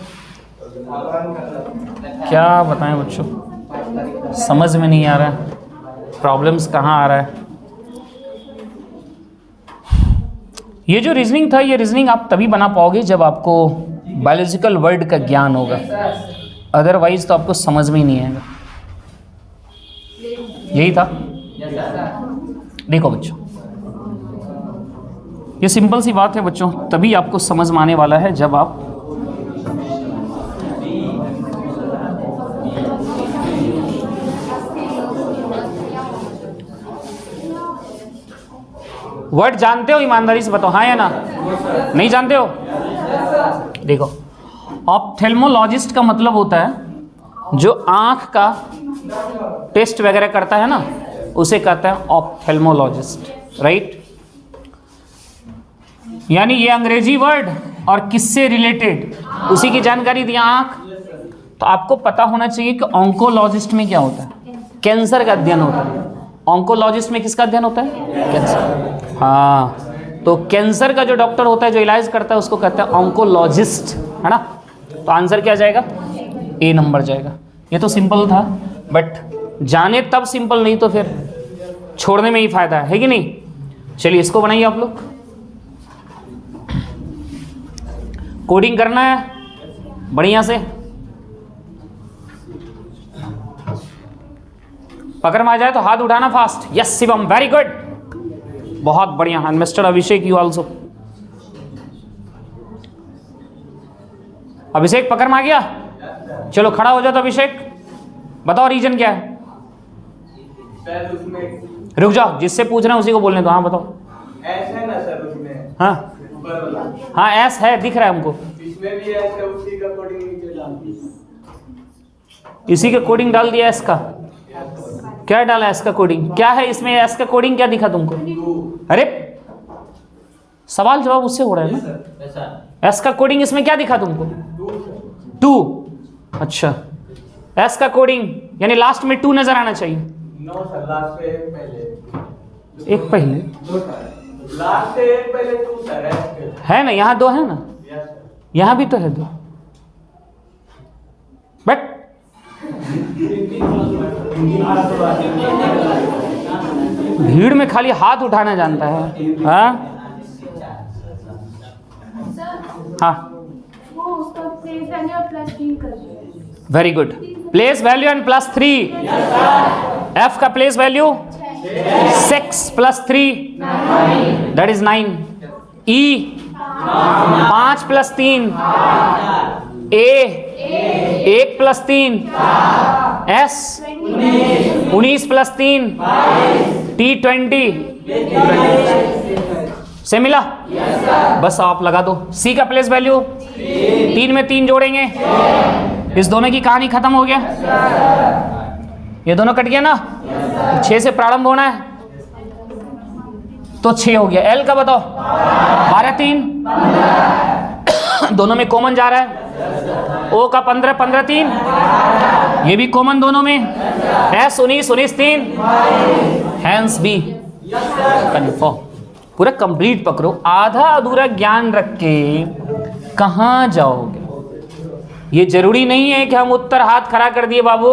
क्या बताएं बच्चों, समझ में नहीं आ रहा है, प्रॉब्लम्स कहाँ आ रहा है। ये जो रीजनिंग था, ये रीजनिंग आप तभी बना पाओगे जब आपको बायोलॉजिकल वर्ड का ज्ञान होगा, अदरवाइज तो आपको समझ में ही नहीं आएगा। यही था। देखो बच्चों, ये सिंपल सी बात है बच्चों, तभी आपको समझ में आने वाला है जब आप वर्ड जानते हो, ईमानदारी से बताओ, हाँ या ना? नहीं जानते हो? देखो, ऑप्थेल्मोलॉजिस्ट का मतलब होता है जो आंख का टेस्ट वगैरह करता है ना, उसे कहते हैं ऑप्थेल्मोलॉजिस्ट, राइट? यानी ये अंग्रेजी वर्ड और किससे रिलेटेड, उसी की जानकारी दी आंख। तो आपको पता होना चाहिए कि ऑन्कोलॉजिस्ट में क्या होता है, कैंसर का अध्ययन होता है। ऑन्कोलॉजिस्ट में किसका अध्ययन होता है? कैंसर। हाँ, तो कैंसर का जो डॉक्टर होता है, जो इलाज करता है, उसको कहते हैं ऑन्कोलॉजिस्ट, है ना? तो आंसर क्या जाएगा? ए नंबर जाएगा। ये तो सिंपल था, बट जाने तब सिंपल, नहीं तो फिर छोड़ने में ही फायदा है कि नहीं? चलिए इसको बनाइए आप लोग। कोडिंग करना है बढ़िया से, पकड़ में आ जाए तो हाथ उठाना fast. Yes Shivam, very good, बहुत बढ़िया। And mister Abhishek you also. Abhishek पकड़ में आ गया? चलो खड़ा हो जाओ। तो अभिषेक बताओ रीजन क्या है? रुक जाओ, जिससे पूछ रहे हैं उसी को बोलने दो। हाँ बताओ। एस है ना सर उसमें? हाँ हाँ एस है, दिख रहा है हमको। इसमें भी एस है, उसी का कोडिंग नीचे डाल दिया। इसी का कोडिंग डाल दिया एस का? क्या डाला एस का कोडिंग? क्या है इसमें एस का कोडिंग? क्या दिखा तुमको? अरे सवाल जवाब उससे हो रहा है ना। एस का कोडिंग इसमें क्या दिखा तुमको? 2। अच्छा, एस का कोडिंग यानी लास्ट में 2 नजर आना चाहिए। नो सर, लास्ट से एक पहले। एक पहले? लास्ट से एक पहले 2 सर है ना, यहाँ 2 है ना, यहाँ भी तो है 2, बट भीड़ में खाली हाथ उठाना जानता है। हाँ हाँ, very good. Place value and +3। F का place value 6 + 3 that is 9। E 5 + 3, A 1 + 3, S 19 + 3, T 20 से मिला। बस आप लगा दो। सी का प्लेस वैल्यू 3 में 3 जोड़ेंगे, इस दोनों की कहानी खत्म हो गया। ये दोनों कट गया ना, 6 से प्रारंभ होना है तो 6 हो गया। एल का बताओ? 12 3, दोनों में कॉमन जा रहा है। ओ का 15 15 3, ये भी कॉमन दोनों में। S 19 19 3, hence B confirm. पूरा कंप्लीट पकड़ो, आधा अधूरा ज्ञान रख के कहाँ जाओगे? ये जरूरी नहीं है कि हम उत्तर हाथ खड़ा कर दिए बाबू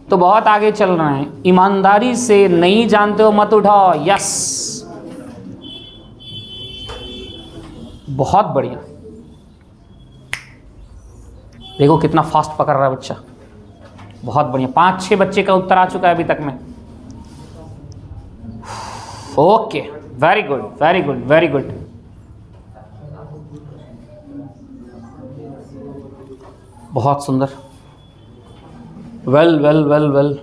तो बहुत आगे चल रहे हैं। ईमानदारी से नहीं जानते हो मत उठाओ। यस, बहुत बढ़िया। देखो कितना फास्ट पकड़ रहा है बच्चा, बहुत बढ़िया। 5-6 बच्चे का उत्तर आ चुका है अभी तक में। Okay, very good very good very good. बहुत सुंदर, वेल वेल वेल वेल।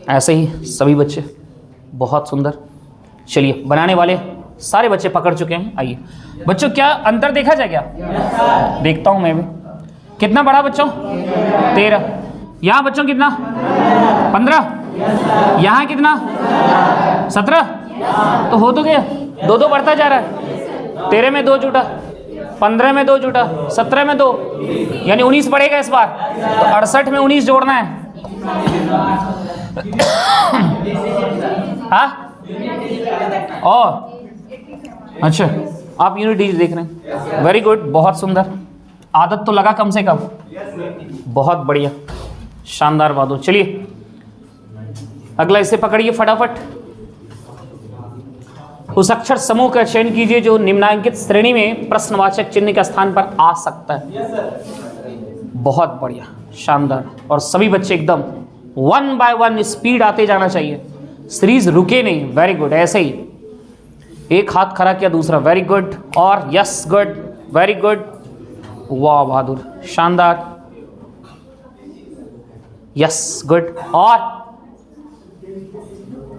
ऐसे ही सभी बच्चे, बहुत सुंदर। चलिए, बनाने वाले सारे बच्चे पकड़ चुके हैं। आइए बच्चों, क्या अंतर देखा जाए? क्या देखता हूं मैं भी। कितना बढ़ा बच्चों? 13। यहाँ बच्चों कितना? 15। यहाँ कितना? 17। तो हो तो गया, 2-2 बढ़ता जा रहा है। 13 में 2 जुटा, 15 में 2 जुटा, 17 में 2, यानी 19 बढ़ेगा इस बार। तो 68 में 19 जोड़ना है। हाँ, और अच्छा, आप यूनिट देख रहे हैं, वेरी गुड, बहुत सुंदर। आदत तो लगा कम से कम, बहुत बढ़िया, शानदार बात हो। चलिए अगला इसे पकड़िए फटाफट। उस अक्षर समूह का चयन कीजिए जो निम्नांकित श्रेणी में प्रश्नवाचक चिन्ह के स्थान पर आ सकता है। बहुत बढ़िया, शानदार। और सभी बच्चे एकदम 1 बाय 1 स्पीड आते जाना चाहिए, सीरीज रुके नहीं। वेरी गुड, ऐसे ही एक हाथ खड़ा किया, दूसरा, वेरी गुड, और यस गुड, वेरी गुड, वाह बहादुर, शानदार, यस गुड। और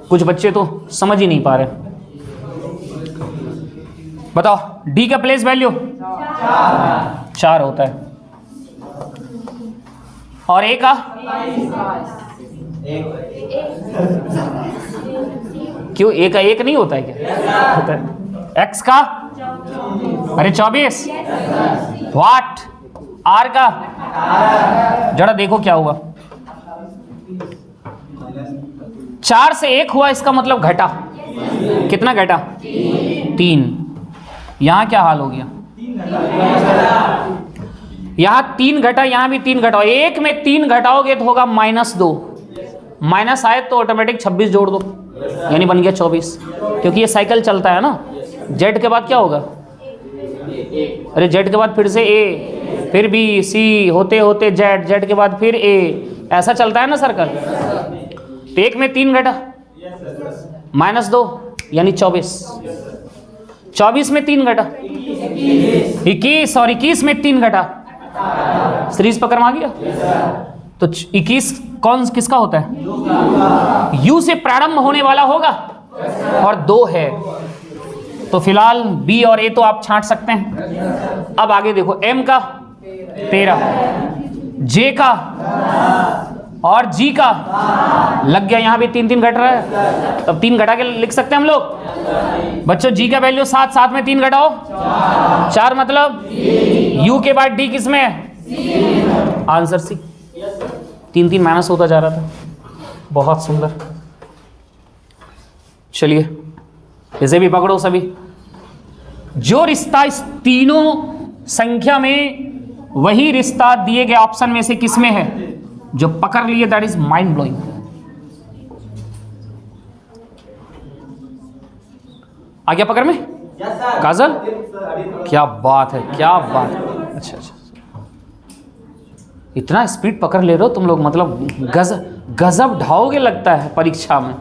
कुछ बच्चे तो समझ ही नहीं पा रहे। बताओ डी का प्लेस वैल्यू 4 होता है, और ए का क्यों? ए का 1 नहीं होता है क्या? होता है। एक्स का अरे 24, व्हाट? आर का जरा देखो क्या हुआ, 4 से 1 हुआ, इसका मतलब घटा, कितना घटा? 3। यहां क्या हाल हो गया? यहां 3 घटा, यहां भी 3 घटाओ, 1 में 3 घटाओगे तो होगा -2, माइनस आए तो ऑटोमेटिक 26 जोड़ दो, यानी बन गया 24, क्योंकि ये साइकिल चलता है ना। जेड के बाद क्या होगा? अरे जेड के बाद फिर से ए, फिर बी, सी, होते होते जेड, जेड के बाद फिर ए, ऐसा चलता है ना सर्कल। तो 1 में 3 घटा, -2 यानी 24, 24 में 3 घटा 21, और 21 में 3 घटा, सीरीज पकड़ में आ गया। तो 21 कौन किसका होता है? यू से प्रारंभ होने वाला होगा, और 2 है, तो फिलहाल बी और ए तो आप छांट सकते हैं। अब आगे देखो, एम का 13, जे का और जी का लग गया, यहां भी 3 घट रहा है, तब 3 घटा के लिख सकते हैं हम लोग। बच्चों जी का वैल्यू 7, 7 में 3 घटाओ 4, मतलब यू के बाद डी किस में है? Answer C. 3 माइनस होता जा रहा था, बहुत सुंदर। चलिए इसे भी पकड़ो सभी। जो रिश्ता इस तीनों संख्या में, वही रिश्ता दिए गए ऑप्शन में से किस में है? जो पकड़ लिए, दैट इज माइंड ब्लोइंग। आ गया पकड़ में? काजल, क्या बात है, क्या बात है। अच्छा, इतना स्पीड पकड़ ले रहे हो तुम लोग, मतलब गजब ढाओगे लगता है परीक्षा में।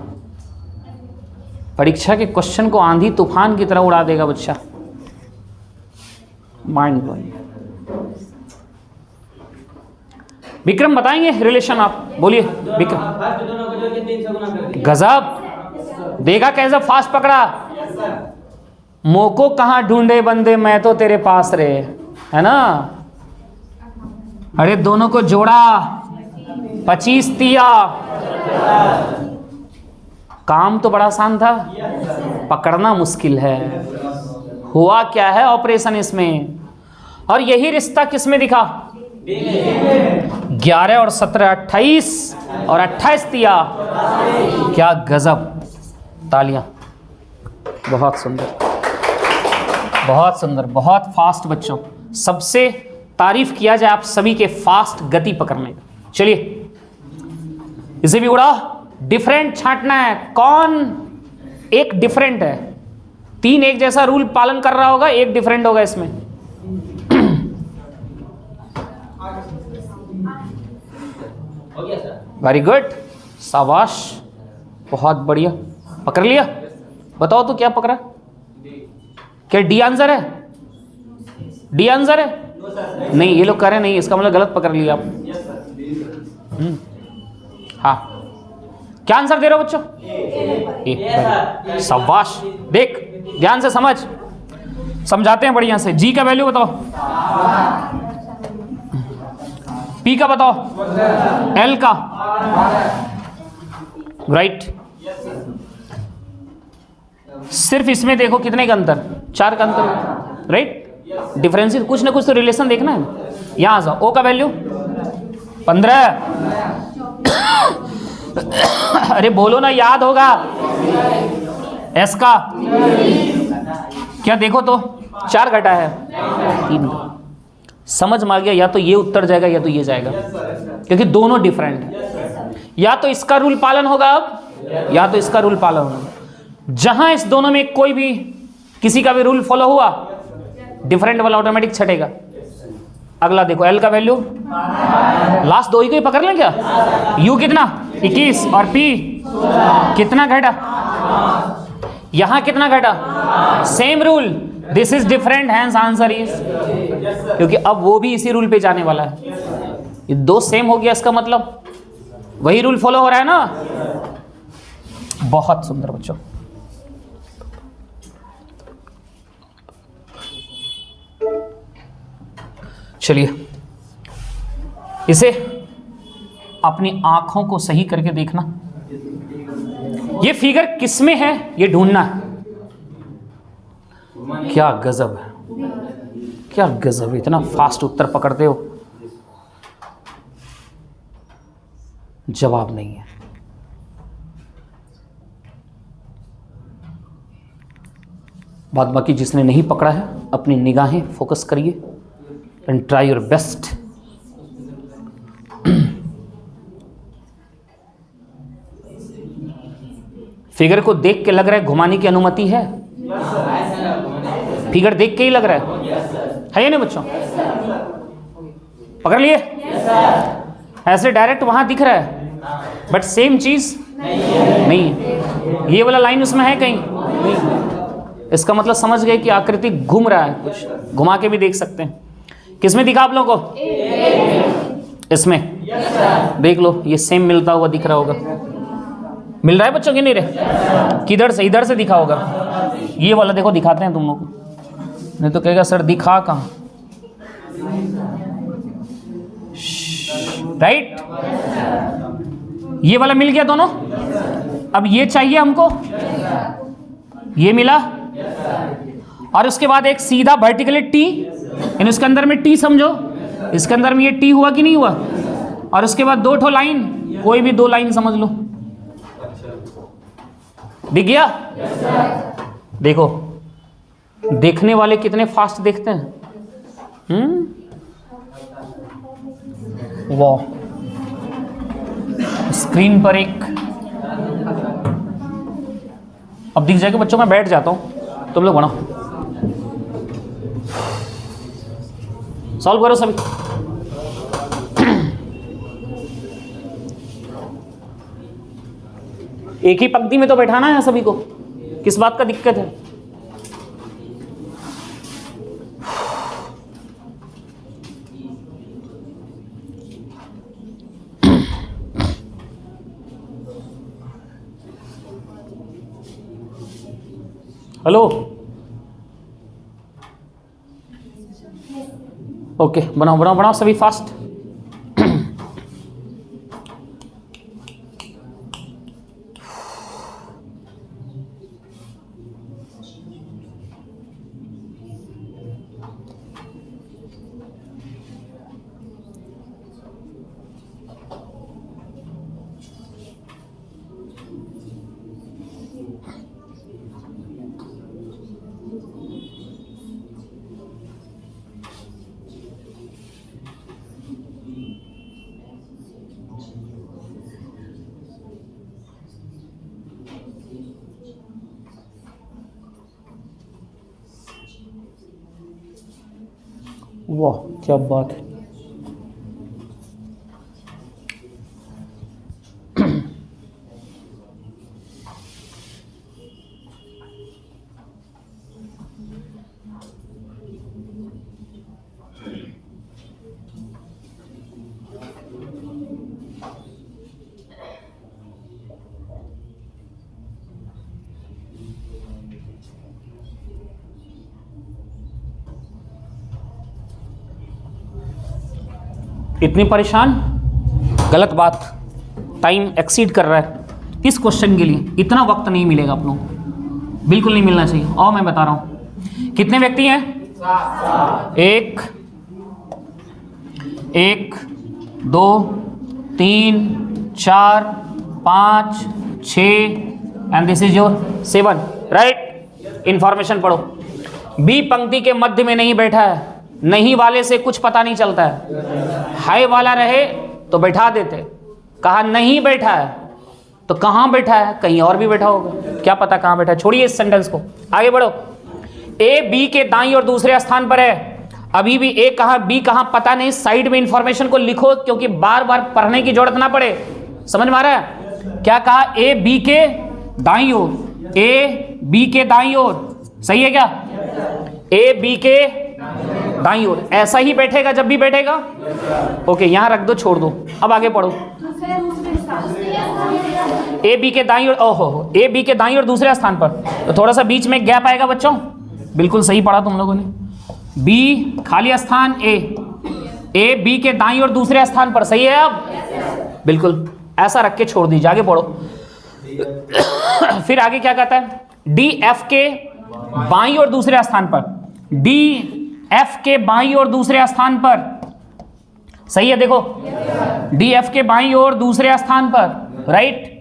परीक्षा के क्वेश्चन को आंधी तूफान की तरह उड़ा देगा बच्चा। Mind blowing. विक्रम बताएंगे रिलेशन, आप बोलिए विक्रम। गजब, देखा कैसे फास्ट पकड़ा। मोको कहाँ ढूंढे बंदे, मैं तो तेरे पास रहे, है ना। अरे दोनों को जोड़ा, 25 दिया। काम तो बड़ा आसान था, पकड़ना मुश्किल है। हुआ क्या है ऑपरेशन इसमें, और यही रिश्ता किस में दिखा? 11 और 17, 28 और 28 दिया। क्या गजब, तालियां। बहुत सुंदर, बहुत सुंदर, बहुत फास्ट बच्चों। सबसे तारीफ किया जाए आप सभी के फास्ट गति पकड़ने का। चलिए इसे भी उड़ा। डिफरेंट छांटना है, कौन एक डिफरेंट है? 3 एक जैसा रूल पालन कर रहा होगा, एक डिफरेंट होगा इसमें। वेरी गुड, शाबाश, बहुत बढ़िया, पकड़ लिया। बताओ तो क्या पकड़ा? क्या डी आंसर है? डी आंसर है? नहीं, ये लोग कह रहे नहीं, इसका मतलब गलत पकड़ लिया आप। हाँ, क्या आंसर दे रहे हो बच्चों? ए। शाबाश, देख ध्यान से समझ, समझाते हैं बढ़िया से। जी का वैल्यू बताओ, पी का बताओ, एल का, राइट। सिर्फ इसमें देखो कितने का अंतर, 4 का अंतर, राइट। डिफरेंशियल कुछ ना कुछ तो रिलेशन देखना है ना। यहां से ओ का वैल्यू 15। अरे बोलो ना, याद होगा। एस का क्या देखो तो 4 घटा है, 3 का। समझ में आ गया? या तो ये उत्तर जाएगा या तो ये जाएगा, क्योंकि दोनों डिफरेंट है। या तो इसका रूल पालन होगा अब, या तो इसका रूल पालन होगा। जहां इस दोनों में कोई भी किसी का भी रूल फॉलो हुआ, डिफरेंट वाला ऑटोमेटिक छटेगा। अगला देखो, एल का वैल्यू लास्ट दो ही को ही पकड़ लें क्या? यू कितना 21 और पी कितना घटा, यहां कितना घटा, same rule, this is different, hence answer is, क्योंकि अब वो भी इसी रूल पे जाने वाला है। ये दो सेम हो गया, इसका मतलब वही रूल फॉलो हो रहा है ना। बहुत सुंदर बच्चों, चलिए इसे अपनी आंखों को सही करके देखना। ये फिगर किसमें है ये ढूंढना है। क्या गजब है, क्या गजब, इतना फास्ट उत्तर पकड़ते हो। जवाब नहीं है। बाद बाकी जिसने नहीं पकड़ा है अपनी निगाहें फोकस करिए and try your best. Figure को देख के लग रहा है घुमाने की अनुमति है? फिगर देख के ही लग रहा है या नहीं बच्चों? पकड़ लिए? ऐसे डायरेक्ट वहां दिख रहा है बट सेम चीज नहीं है। ये वाला लाइन उसमें है कहीं नहीं। इसका मतलब समझ गए कि आकृति घूम रहा है, कुछ घुमा के भी देख सकते हैं। किसमें दिखा आप लोगों को? इसमें देख लो, ये सेम मिलता हुआ दिख रहा होगा। मिल रहा है बच्चों के नहीं रहे? किधर से? इधर से दिखा होगा। ये वाला देखो दिखाते हैं तुम लोग को, नहीं तो कहेगा सर दिखा कहाँ। राइट, ये वाला मिल गया दोनों। अब ये चाहिए हमको, ये मिला, और उसके बाद एक सीधा वर्टिकली टी, इन उसके अंदर में टी समझो, इसके अंदर में ये टी हुआ कि नहीं हुआ, और उसके बाद दो ठो लाइन, कोई भी दो लाइन समझ लो। दिख गया? देखो देखने वाले कितने फास्ट देखते हैं। वाह, स्क्रीन पर एक, अब दिख जाएगा बच्चों। मैं बैठ जाता हूं, तुम लोग बनाओ, सॉल्व करो सभी। एक ही पंक्ति में तो बैठाना है सभी को, किस बात का दिक्कत है? हेलो, ओके, बनाओ बनाओ बनाओ सभी फास्ट। वाह क्या बात है। इतनी परेशान? गलत बात, टाइम एक्सीड कर रहा है इस क्वेश्चन के लिए। इतना वक्त नहीं मिलेगा आप लोगों को, बिल्कुल नहीं मिलना चाहिए। और मैं बता रहा हूं कितने व्यक्ति हैं? एक, एक, दो, तीन, चार, पाँच, छः, and this is your 7, right. Information पढ़ो। बी पंक्ति के मध्य में नहीं बैठा है, नहीं वाले से कुछ पता नहीं चलता है। हाय वाला रहे तो बैठा देते, कहा नहीं बैठा है तो कहाँ बैठा है? कहीं और भी बैठा होगा, क्या पता कहाँ बैठा है। छोड़िए इस सेंटेंस को, आगे बढ़ो। ए बी के दाईं और दूसरे स्थान पर है। अभी भी ए कहाँ बी कहाँ पता नहीं, साइड में इंफॉर्मेशन को लिखो क्योंकि बार बार पढ़ने की जरूरत ना पड़े। समझ में आ रहा है? क्या कहा? ए बी के दाईं ओर, ए बी के दाईं ओर, सही है क्या? ए बी के दाईं ओर ऐसा ही बैठेगा जब भी बैठेगा। ओके, यहां रख दो, छोड़ दो, अब आगे पढ़ो। ए बी के दाईं ओर, ओहो, ए बी के दाईं ओर दूसरे स्थान पर, तो थोड़ा सा बीच में गैप आएगा बच्चों। बिल्कुल सही पढ़ा तुम लोगों ने। बी खाली स्थान ए बी के दाईं ओर दूसरे स्थान पर, सही है। अब बिल्कुल ऐसा रख के छोड़ दीजिए, आगे पढ़ो। फिर आगे क्या कहता है? डी एफ के बाईं ओर दूसरे स्थान पर, डी एफ के बाईं ओर दूसरे स्थान पर, सही है। देखो, डी एफ के बाईं ओर दूसरे स्थान पर, राइट।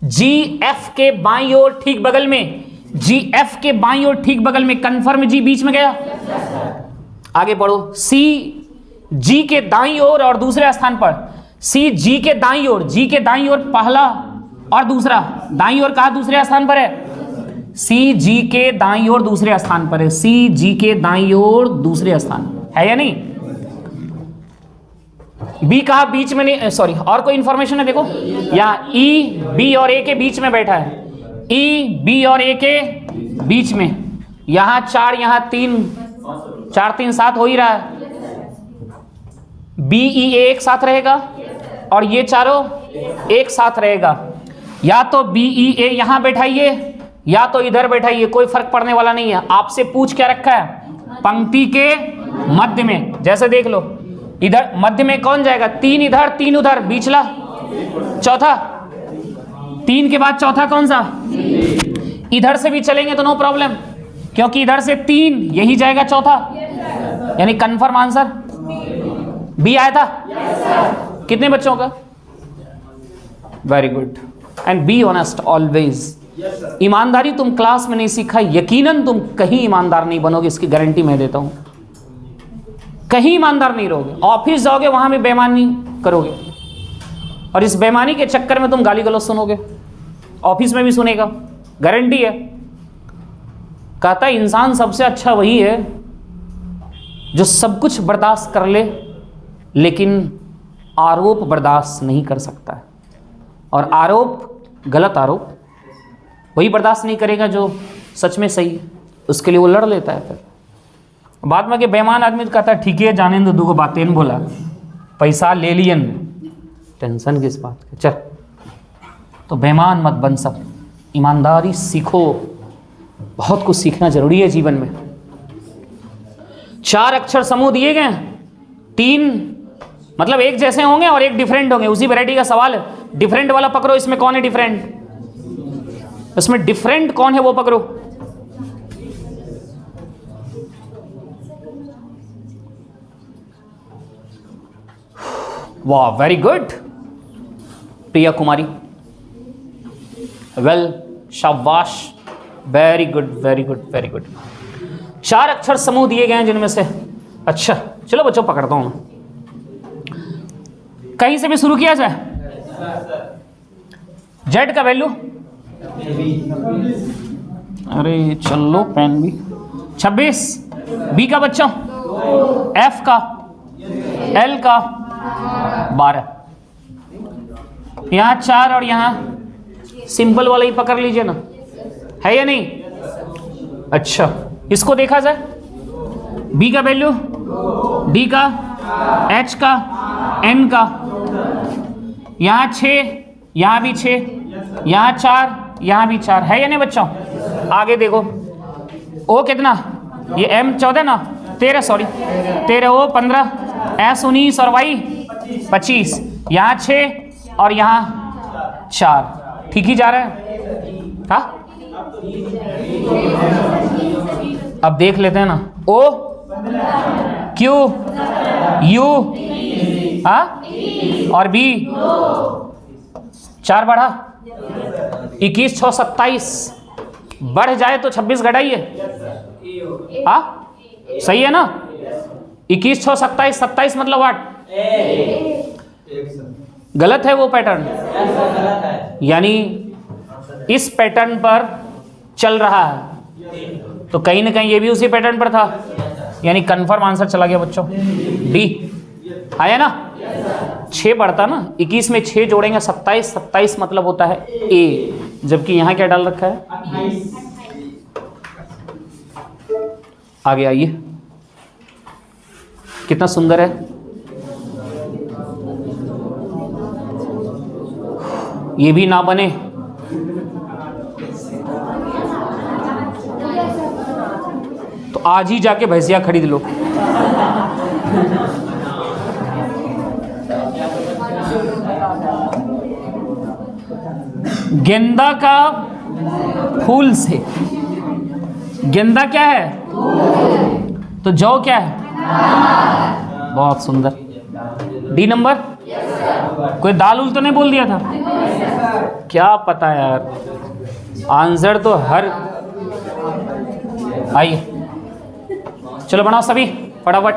जी एफ के बाईं ओर ठीक बगल में, जी एफ के बाईं ओर ठीक बगल में, कंफर्म जी बीच में गया। आगे पढ़ो। सी जी के दाईं ओर और दूसरे स्थान पर, सी जी के दाईं ओर, जी के दाईं ओर पहला और दूसरा, दाईं ओर कहा दूसरे स्थान पर है? सी जी के दाईं ओर दूसरे स्थान पर है, सी जी के दाईं ओर दूसरे स्थान है या नहीं? बी कहा बीच में नहीं, सॉरी, और कोई इंफॉर्मेशन है? देखो, या ई बी और ए के बीच में बैठा है, ई बी और ए के बीच में, यहां 4 यहां 3, 4 3 7 हो ही रहा है। बी ई ए एक साथ रहेगा और ये चारों एक साथ रहेगा। या तो बी ई ए यहां बैठाइए या तो इधर बैठाइए, कोई फर्क पड़ने वाला नहीं है। आपसे पूछ क्या रखा है? पंक्ति के मध्य में। जैसे देख लो, इधर मध्य में कौन जाएगा? 3 इधर 3 उधर, बीचला चौथा, 3 के बाद चौथा कौन सा? इधर से भी चलेंगे तो नो प्रॉब्लम, क्योंकि इधर से 3 यही जाएगा चौथा, यानी कंफर्म आंसर बी आया था। कितने बच्चों का? Very good. And be honest always. ईमानदारी तुम क्लास में नहीं सीखा, यकीनन तुम कहीं ईमानदार नहीं बनोगे, इसकी गारंटी मैं देता हूं। कहीं ईमानदार नहीं रहोगे, ऑफिस जाओगे वहां भी बेईमानी करोगे, और इस बेईमानी के चक्कर में तुम गाली गलौज सुनोगे, ऑफिस में भी सुनेगा, गारंटी है। कहता है इंसान सबसे अच्छा वही है जो सब कुछ बर्दाश्त कर ले लेकिन आरोप बर्दाश्त नहीं कर सकता है। और आरोप, गलत आरोप, वही बर्दाश्त नहीं करेगा जो सच में सही है, उसके लिए वो लड़ लेता है। फिर बाद में के बेईमान आदमी कहता है ठीक है, जाने दो, 2 बातें बोला, पैसा ले लियन, टेंशन किस बात के, चल। तो बेईमान मत बन, सब ईमानदारी सीखो, बहुत कुछ सीखना जरूरी है जीवन में। 4 अक्षर समूह दिए गए, 3 मतलब एक जैसे होंगे और एक डिफरेंट होंगे, उसी वैरायटी का सवाल है। डिफरेंट वाला पकड़ो, इसमें कौन है डिफरेंट? इसमें डिफरेंट कौन है वो पकड़ो। वाह, very good Priya Kumari, well, शाबाश, very good very good very good. 4 अक्षर समूह दिए गए हैं जिनमें से, अच्छा चलो बच्चों पकड़ता हूं, कहीं से भी शुरू किया जाए। जेड का वैल्यू, अरे चलो पेन भी, 26। बी का बच्चों, एफ का, एल का 12, यहाँ 4 और यहाँ सिंपल वाला ही पकड़ लीजिए ना, है या नहीं? अच्छा, इसको देखा जाए, बी का वैल्यू, डी का, एच का, एन का, यहाँ 6, यहाँ भी 6, यहाँ 4, यहाँ भी 4, है या नहीं बच्चों? आगे देखो, ओ कितना, ये एम 14 ना, 13 सॉरी, 13 ओ 15, एस 19 और वाई 25, यहाँ 6 और यहाँ 4, ठीक ही जा रहा है। हाँ, अब देख लेते हैं ना, ओ क्यू यू, हाँ, और बी, 4 बढ़ा, 21 6 27, बढ़ जाए तो 26 घटाइए, हाँ सही है ना? 21 6 27, 27 मतलब 8, गलत है वो पैटर्न, यानी इस पैटर्न पर चल रहा है, तो कहीं ना कहीं ये भी उसी पैटर्न पर था, यानी कंफर्म आंसर चला गया बच्चों, डी। आया ना? 6 बढ़ता ना, 21 में 6 जोड़ेंगे 27, 27 मतलब होता है ए, जबकि यहाँ क्या डाल रखा है? आगे आइए, कितना सुंदर है, ये भी ना बने तो आज ही जाके भैंसिया खरीद लो। गेंदा का फूल से, गेंदा क्या है? तो जौ क्या है? बहुत सुंदर, डी नंबर। कोई दाल उल तो नहीं बोल दिया था? क्या पता यार, आंसर तो हर। आइए चलो बनाओ सभी फटाफट।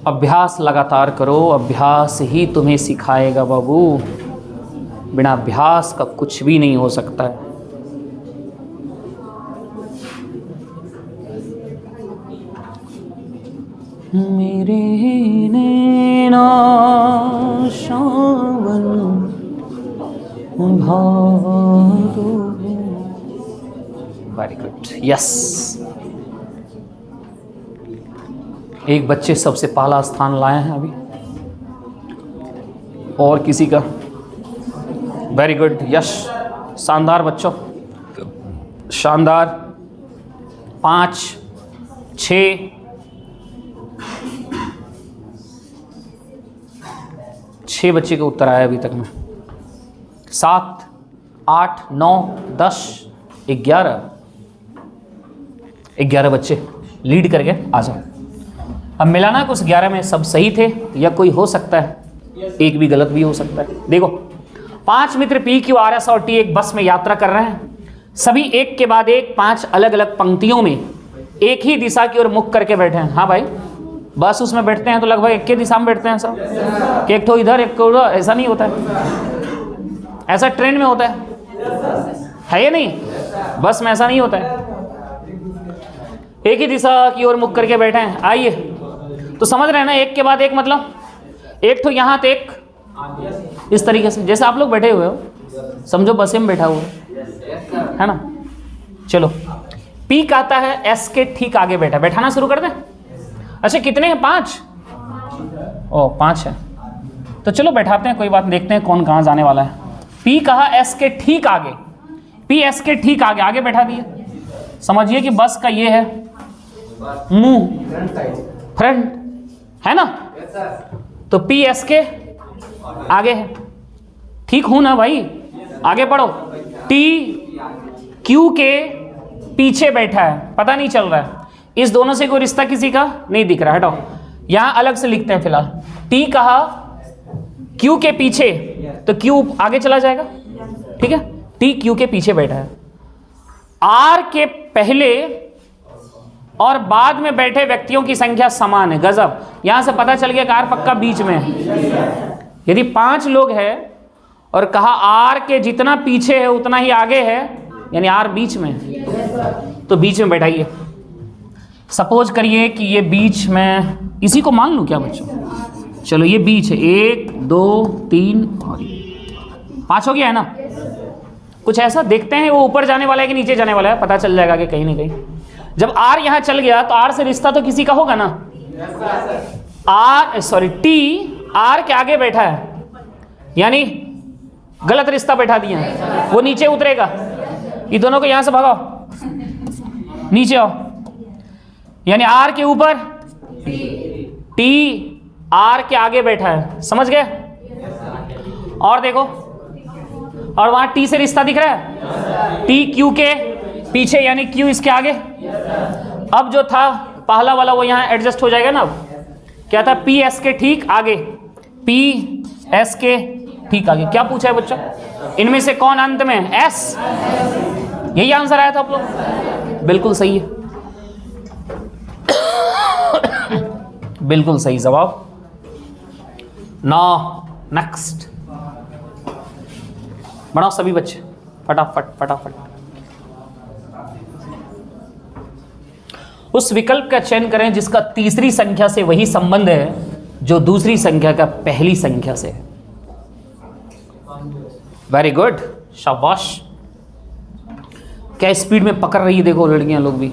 अभ्यास लगातार करो, अभ्यास ही तुम्हें सिखाएगा बाबू, बिना अभ्यास का कुछ भी नहीं हो सकता है। मेरे नैना सावन भादो। Very good, yes. एक बच्चे सबसे पहला स्थान लाए हैं अभी, और किसी का? वेरी गुड, यश, शानदार बच्चों, शानदार। 5, 6, 6 बच्चे का उत्तर आया अभी तक में। 7, 8, 9, 10, 11 बच्चे लीड करके आ जाओ। अब मिलाना कि उस 11 में सब सही थे या कोई हो सकता है एक भी गलत भी हो सकता है। देखो 5 मित्र पी क्यू आर एस और टी एक बस में यात्रा कर रहे हैं, सभी एक के बाद एक 5 अलग अलग पंक्तियों में एक ही दिशा की ओर मुख करके बैठे हैं। हाँ भाई, बस उसमें बैठते हैं तो लगभग एक के दिशा में बैठते हैं सब, कि एक तो इधर एक तो उधर, ऐसा नहीं होता है। ऐसा ट्रेन में होता है या नहीं? बस में ऐसा नहीं होता है, एक ही दिशा की ओर मुख करके बैठे हैं। आइए, तो समझ रहे हैं ना, एक के बाद एक मतलब एक तो यहाँ तो एक इस तरीके से, जैसे आप लोग बैठे हुए हो, समझो बस में बैठा हुआ है ना। चलो, पी कहता है एस के ठीक आगे बैठा, बैठाना शुरू कर दें। अच्छा कितने हैं? 5। ओ 5 है, तो चलो बैठाते हैं, कोई बात, देखते हैं कौन कहाँ जाने वाला है। पी कहा एस के ठीक आगे, पी एस के ठीक आगे, आगे बैठा दिए। समझिए कि बस का ये है मुंह, फ्रंट है ना, तो पी एस के आगे है। ठीक हूं ना भाई? आगे पढ़ो। टी क्यू के पीछे बैठा है, पता नहीं चल रहा है, इस दोनों से कोई रिश्ता किसी का नहीं दिख रहा है। हटाओ, यहां अलग से लिखते हैं फिलहाल। टी कहा क्यू के पीछे, तो क्यू आगे चला जाएगा, ठीक है। टी क्यू के पीछे बैठा है। आर के पहले और बाद में बैठे व्यक्तियों की संख्या समान है। गजब, यहां से पता चल गया कि आर पक्का बीच में है। यदि 5 लोग हैं और कहा आर के जितना पीछे है उतना ही आगे है, यानी आर बीच में है, तो बीच में बैठाइए। सपोज करिए कि ये बीच में, इसी को मान लूं क्या बच्चों? चलो ये बीच है, 1 2 3 और 5 हो गया है ना। कुछ ऐसा देखते हैं वो ऊपर जाने वाला है कि नीचे जाने वाला है, पता चल जाएगा कि कहीं ना कहीं। जब आर यहां चल गया तो आर से रिश्ता तो किसी का होगा ना। टी आर के आगे बैठा है, यानी गलत रिश्ता बैठा दिया है, वो नीचे उतरेगा। ये दोनों को यहां से भगाओ, नीचे आओ, यानी आर के ऊपर, टी आर के आगे बैठा है, समझ गए? और देखो, और वहां टी से रिश्ता दिख रहा है, टी क्यू के पीछे, यानी क्यू इसके आगे। अब जो था पहला वाला वो यहां एडजस्ट हो जाएगा ना। अब क्या था? पी एस के ठीक आगे, पी एस के ठीक आगे। क्या पूछा है बच्चों? इनमें से कौन अंत में? एस। यही आंसर आया था आप लोग, बिल्कुल सही है। बिल्कुल सही जवाब। नाउ नेक्स्ट, बनाओ सभी बच्चे फटाफट फटाफट। उस विकल्प का चयन करें जिसका तीसरी संख्या से वही संबंध है जो दूसरी संख्या का पहली संख्या से है। वेरी गुड, शाबाश। क्या स्पीड में पकड़ रही है देखो लड़कियां लोग भी।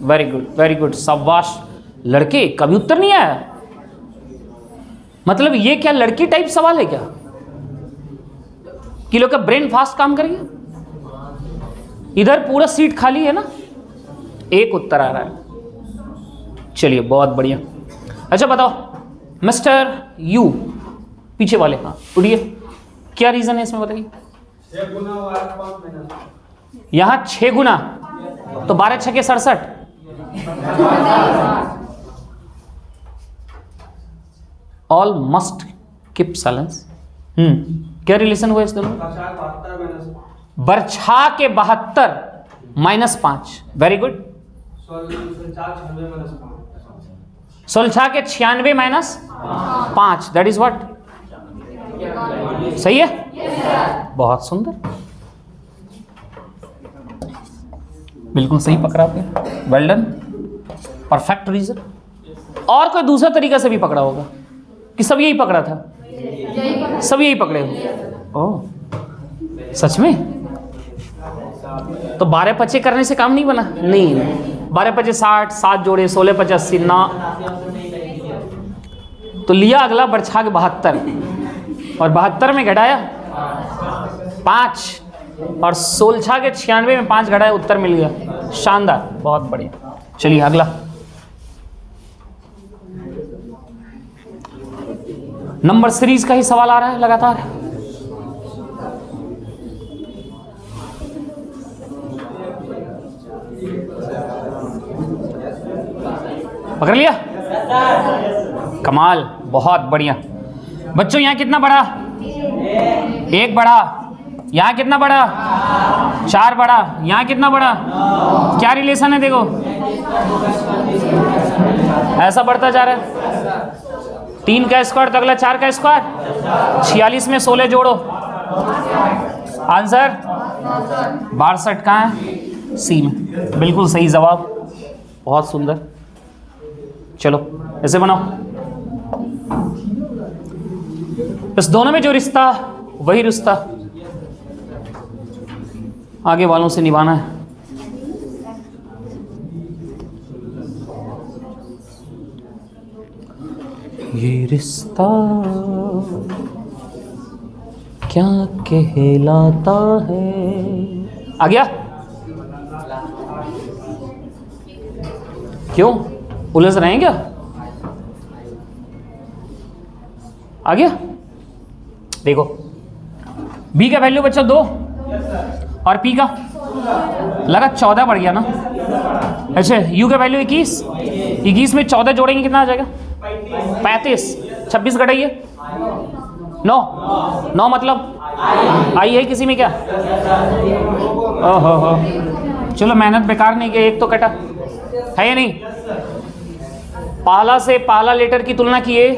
वेरी गुड वेरी गुड, शाबाश। लड़के कभी उत्तर नहीं आया, मतलब ये क्या लड़की टाइप सवाल है क्या कि लोग का ब्रेन फास्ट काम करेंगे? इधर पूरा सीट खाली है ना, एक उत्तर आ रहा है। चलिए बहुत बढ़िया। अच्छा बताओ मिस्टर यू, पीछे वाले, हाँ उठिए, क्या रीजन है इसमें बताइए। 6 गुना और 5 महीना। यहां 6 गुना तो 12 छके 67। All must keep silence. क्या रिलेशन हुआ इस दोनों? बरछा के 72 -5। Very good. सोलछा के 96 -5, दैट इज व्हाट? सही है, बहुत सुंदर, बिल्कुल सही पकड़ा आपने, वेल डन, परफेक्ट रीजन। और कोई दूसरा तरीका से भी पकड़ा होगा कि सब यही पकड़ा था? सब यही पकड़े हो? ओह सच में? तो 12 पचे करने से काम नहीं बना? नहीं, 12 पचे 60, 7 जोड़े 16 पचे 80 ना, तो लिया अगला बरछा के 72 और 72 में घटाया 5 और सोलछा के 96 में 5 घटाया, उत्तर मिल गया। शानदार, बहुत बढ़िया। चलिए अगला, नंबर सीरीज का ही सवाल आ रहा है लगातार। पकड़ लिया? कमाल, बहुत बढ़िया। बच्चों यहाँ कितना बढ़ा? 1 बढ़ा। यहाँ कितना बढ़ा? 4 बढ़ा। यहाँ कितना बढ़ा? क्या रिलेशन है देखो, ऐसा बढ़ता जा रहा है। 3 का स्क्वायर तो अगला 4 का स्क्वायर, 46 में 16 जोड़ो, आंसर 62 कहाँ है? सी में, बिल्कुल सही जवाब, बहुत सुंदर। चलो ऐसे बनाओ, इस दोनों में जो रिश्ता वही रिश्ता आगे वालों से निभाना है। ये रिश्ता क्या कहलाता है? आ गया? क्यों उलझ रहे हैं क्या? आ गया? देखो b का वैल्यू बच्चा 2 और p का लगा 14 बढ़ गया ना। अच्छा u का वैल्यू 21 में 14 जोड़ेंगे कितना आ जाएगा? 35। 26 घटाइए 9 मतलब आई है किसी में क्या? ओहो हो, चलो मेहनत बेकार नहीं की, एक तो कटा है या नहीं? पहला से पहला लेटर की तुलना किए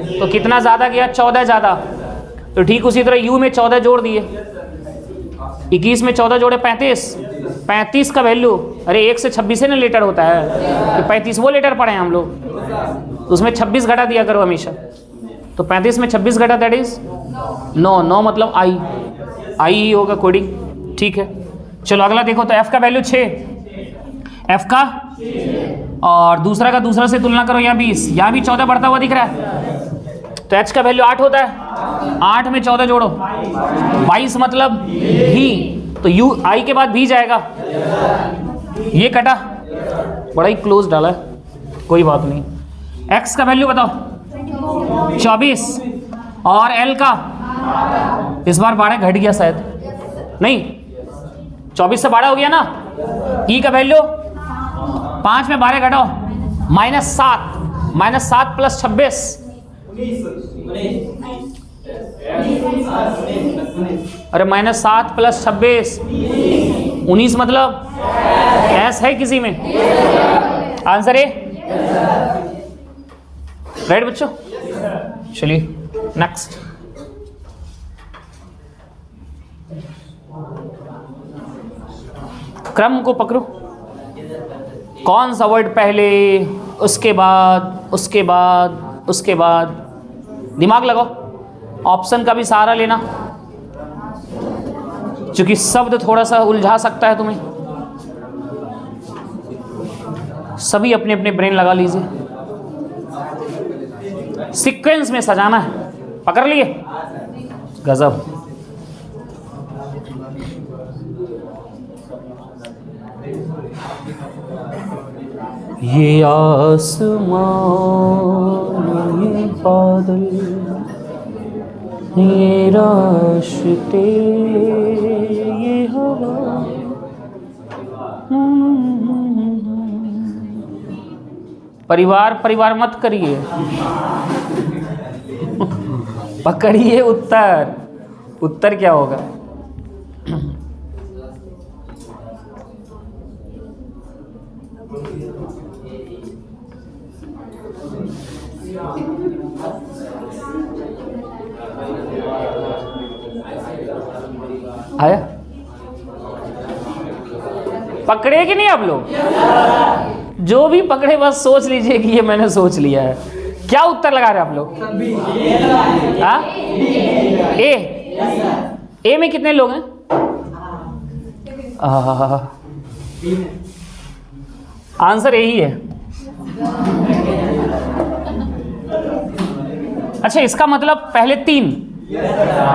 तो कितना ज़्यादा गया? 14 ज़्यादा। तो ठीक उसी तरह u में 14 जोड़ दिए, 21 में 14 जोड़े 35 का वैल्यू, अरे 1 से 26 से ना लेटर होता है, तो 35 वो लेटर पढ़े हैं हम लोग, तो उसमें 26 घटा दिया करो हमेशा। तो 35 में 26 घटा दैट इज 9 मतलब आई ही होगा कोडिंग, ठीक है। चलो अगला देखो, तो f का वैल्यू 6, f का और दूसरा का दूसरा से तुलना करो, यहाँ 20, यहाँ भी 14 बढ़ता हुआ दिख रहा है, तो h का वैल्यू 8 होता है, 8 में 14 जोड़ो 22 मतलब भी, तो u i के बाद भी जाएगा, ये कटा, बड़ा ही क्लोज डाला है, कोई बात नहीं। x का वैल्यू बताओ 24 और l का इस बार 12 घट गया शायद, नहीं 24 से 12 हो गया ना। e का वैल्यू 5 में 12 घटाओ -7 प्लस 26 अरे -7 प्लस 26 19 मतलब एस है किसी में? आंसर है राइट बच्चों? चलिए नेक्स्ट। क्रम को पकड़ो, कौन सा वर्ड पहले, उसके बाद, उसके बाद, उसके बाद, दिमाग लगाओ, ऑप्शन का भी सहारा लेना, क्योंकि शब्द थोड़ा सा उलझा सकता है तुम्हें। सभी अपने अपने ब्रेन लगा लीजिए, सीक्वेंस में सजाना है। पकड़ लिए? गजब। ये आसमान, ये बादल, ये रास्ते, ये हवा, परिवार परिवार मत करिए, पकड़िए उत्तर। उत्तर क्या होगा? आया? पकड़े कि नहीं आप लोग? जो भी पकड़े बस सोच लीजिए कि ये मैंने सोच लिया है। क्या उत्तर लगा रहे हैं आप लोग? हाँ? ए में कितने लोग हैं? आंसर यही है। अच्छा, इसका मतलब पहले 3,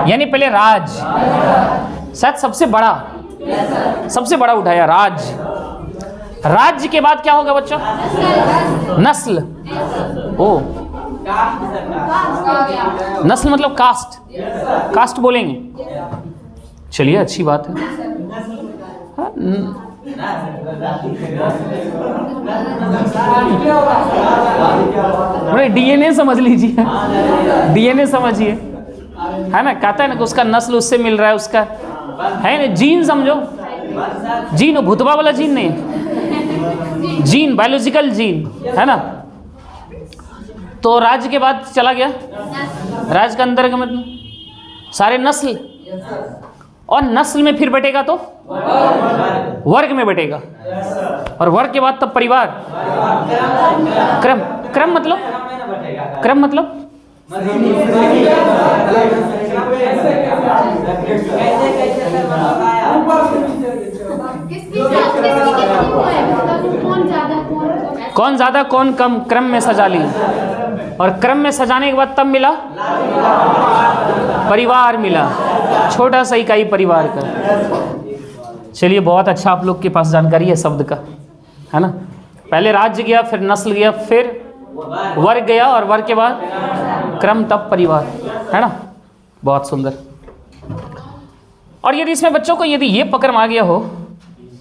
यानी पहले राज, शायद सबसे बड़ा उठाया राज। राज्य के बाद क्या होगा बच्चों? नस्ल। ओ, नस्ल मतलब कास्ट, कास्ट बोलेंगे। चलिए अच्छी बात है। डीएनए समझ लीजिए, डीएनए समझिए, है ना? कहता है ना कि उसका नस्ल उससे मिल रहा है, उसका है ना। जीन समझो, जीन भूतवा वाला जीन नहीं, जीन बायोलॉजिकल जीन, है ना। तो राज्य के बाद चला गया, राज्य के अंदर का मतलब सारे नस्ल, और नस्ल में फिर बटेगा तो वर्ग में बटेगा, और वर्ग के बाद तब परिवार। क्रम, क्रम मतलब कौन ज्यादा कौन कम, क्रम में सजा ली, और क्रम में सजाने के बाद तब मिला परिवार, मिला छोटा सा इकाई परिवार का। चलिए बहुत अच्छा, आप लोग के पास जानकारी है शब्द का, है ना। पहले राज्य गया, फिर नस्ल गया, फिर वर्ग गया, और वर्ग के बाद क्रम, तब परिवार, है ना। बहुत सुंदर। और यदि इसमें बच्चों को यदि ये पकड़ में आ गया हो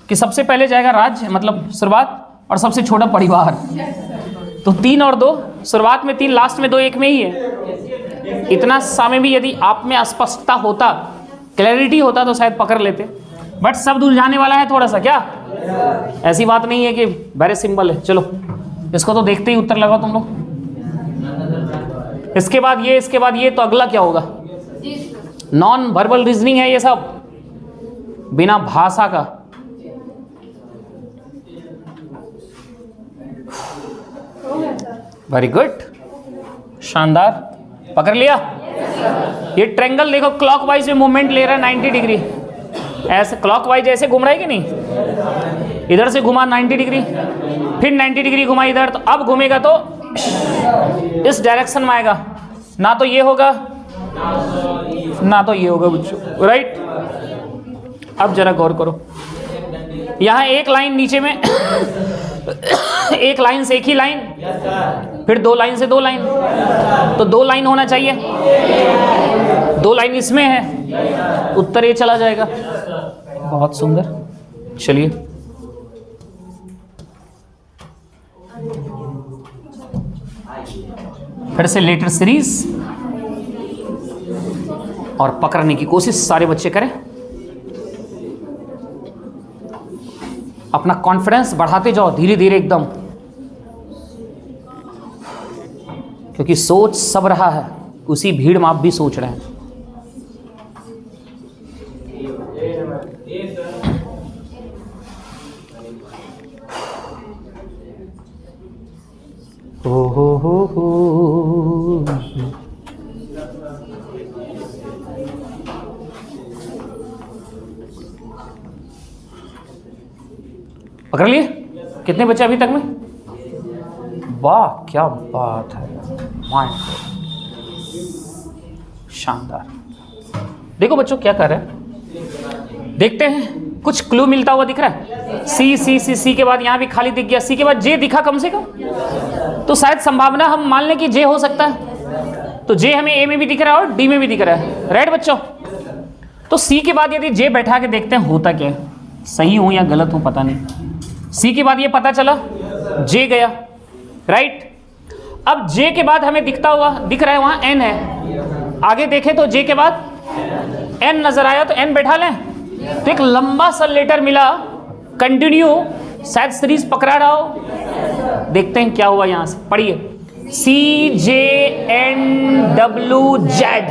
कि सबसे पहले जाएगा राज्य मतलब शुरुआत, और सबसे छोटा परिवार, तो 3 और 2, शुरुआत में 3, लास्ट में 2, 1 में ही है। इतना समय भी यदि आप में अस्पष्टता होता, क्लैरिटी होता, तो शायद पकड़ लेते। बट शब्द उलझाने वाला है थोड़ा सा, क्या ऐसी बात नहीं है कि वेरी सिंपल है। चलो इसको तो देखते ही उत्तर लगाओ तुम लोग। इसके बाद ये, इसके बाद ये, तो अगला क्या होगा? नॉन वर्बल रीजनिंग है ये सब, बिना भाषा का। वेरी गुड, शानदार, पकड़ लिया। ये ट्रायंगल देखो, क्लॉकवाइज में मूवमेंट ले रहा है 90 डिग्री, ऐसे क्लॉकवाइज ऐसे घूम रहा है कि नहीं? इधर से घुमा 90 डिग्री, फिर 90 डिग्री घुमा इधर, तो अब घूमेगा तो इस डायरेक्शन में आएगा, ना तो ये होगा ना तो ये होगा बच्चों, राइट। अब जरा गौर करो, यहाँ एक लाइन नीचे में एक लाइन से एक ही लाइन, फिर 2 लाइन से 2 लाइन, तो 2 लाइन होना चाहिए, 2 लाइन इसमें है, उत्तर ये चला जाएगा। बहुत सुंदर। चलिए फिर से लेटर सीरीज, और पकड़ने की कोशिश सारे बच्चे करें, अपना कॉन्फिडेंस बढ़ाते जाओ धीरे धीरे एकदम, क्योंकि सोच सब रहा है, उसी भीड़ में आप भी सोच रहे हैं। हो। पकड़ लिए? कितने बचे अभी तक में? वाह क्या बात है, माइंड शानदार। देखो बच्चों क्या कर रहे हैं, देखते हैं कुछ क्लू मिलता हुआ दिख रहा है। सी सी सी सी के बाद यहाँ भी खाली दिख गया, सी के बाद जे दिखा कम से कम, तो शायद संभावना हम मान लें कि जे हो सकता है। तो जे हमें ए में भी दिख रहा है और डी में भी दिख रहा है, राइट बच्चों। तो सी के बाद यदि जे बैठा के देखते हैं होता क्या है, सही हूँ या गलत हूँ पता नहीं। सी के बाद ये पता चला जे गया, राइट। अब जे के बाद हमें दिखता हुआ दिख रहा है वहाँ एन है, आगे देखें तो जे के बाद एन नजर आया तो एन बैठा लें, तो एक लंबा सा लेटर मिला कंटिन्यू, शायद सीरीज पकड़ा रहा हो। देखते हैं क्या हुआ यहाँ से, पढ़िए। सी जे एन डब्ल्यू जेड,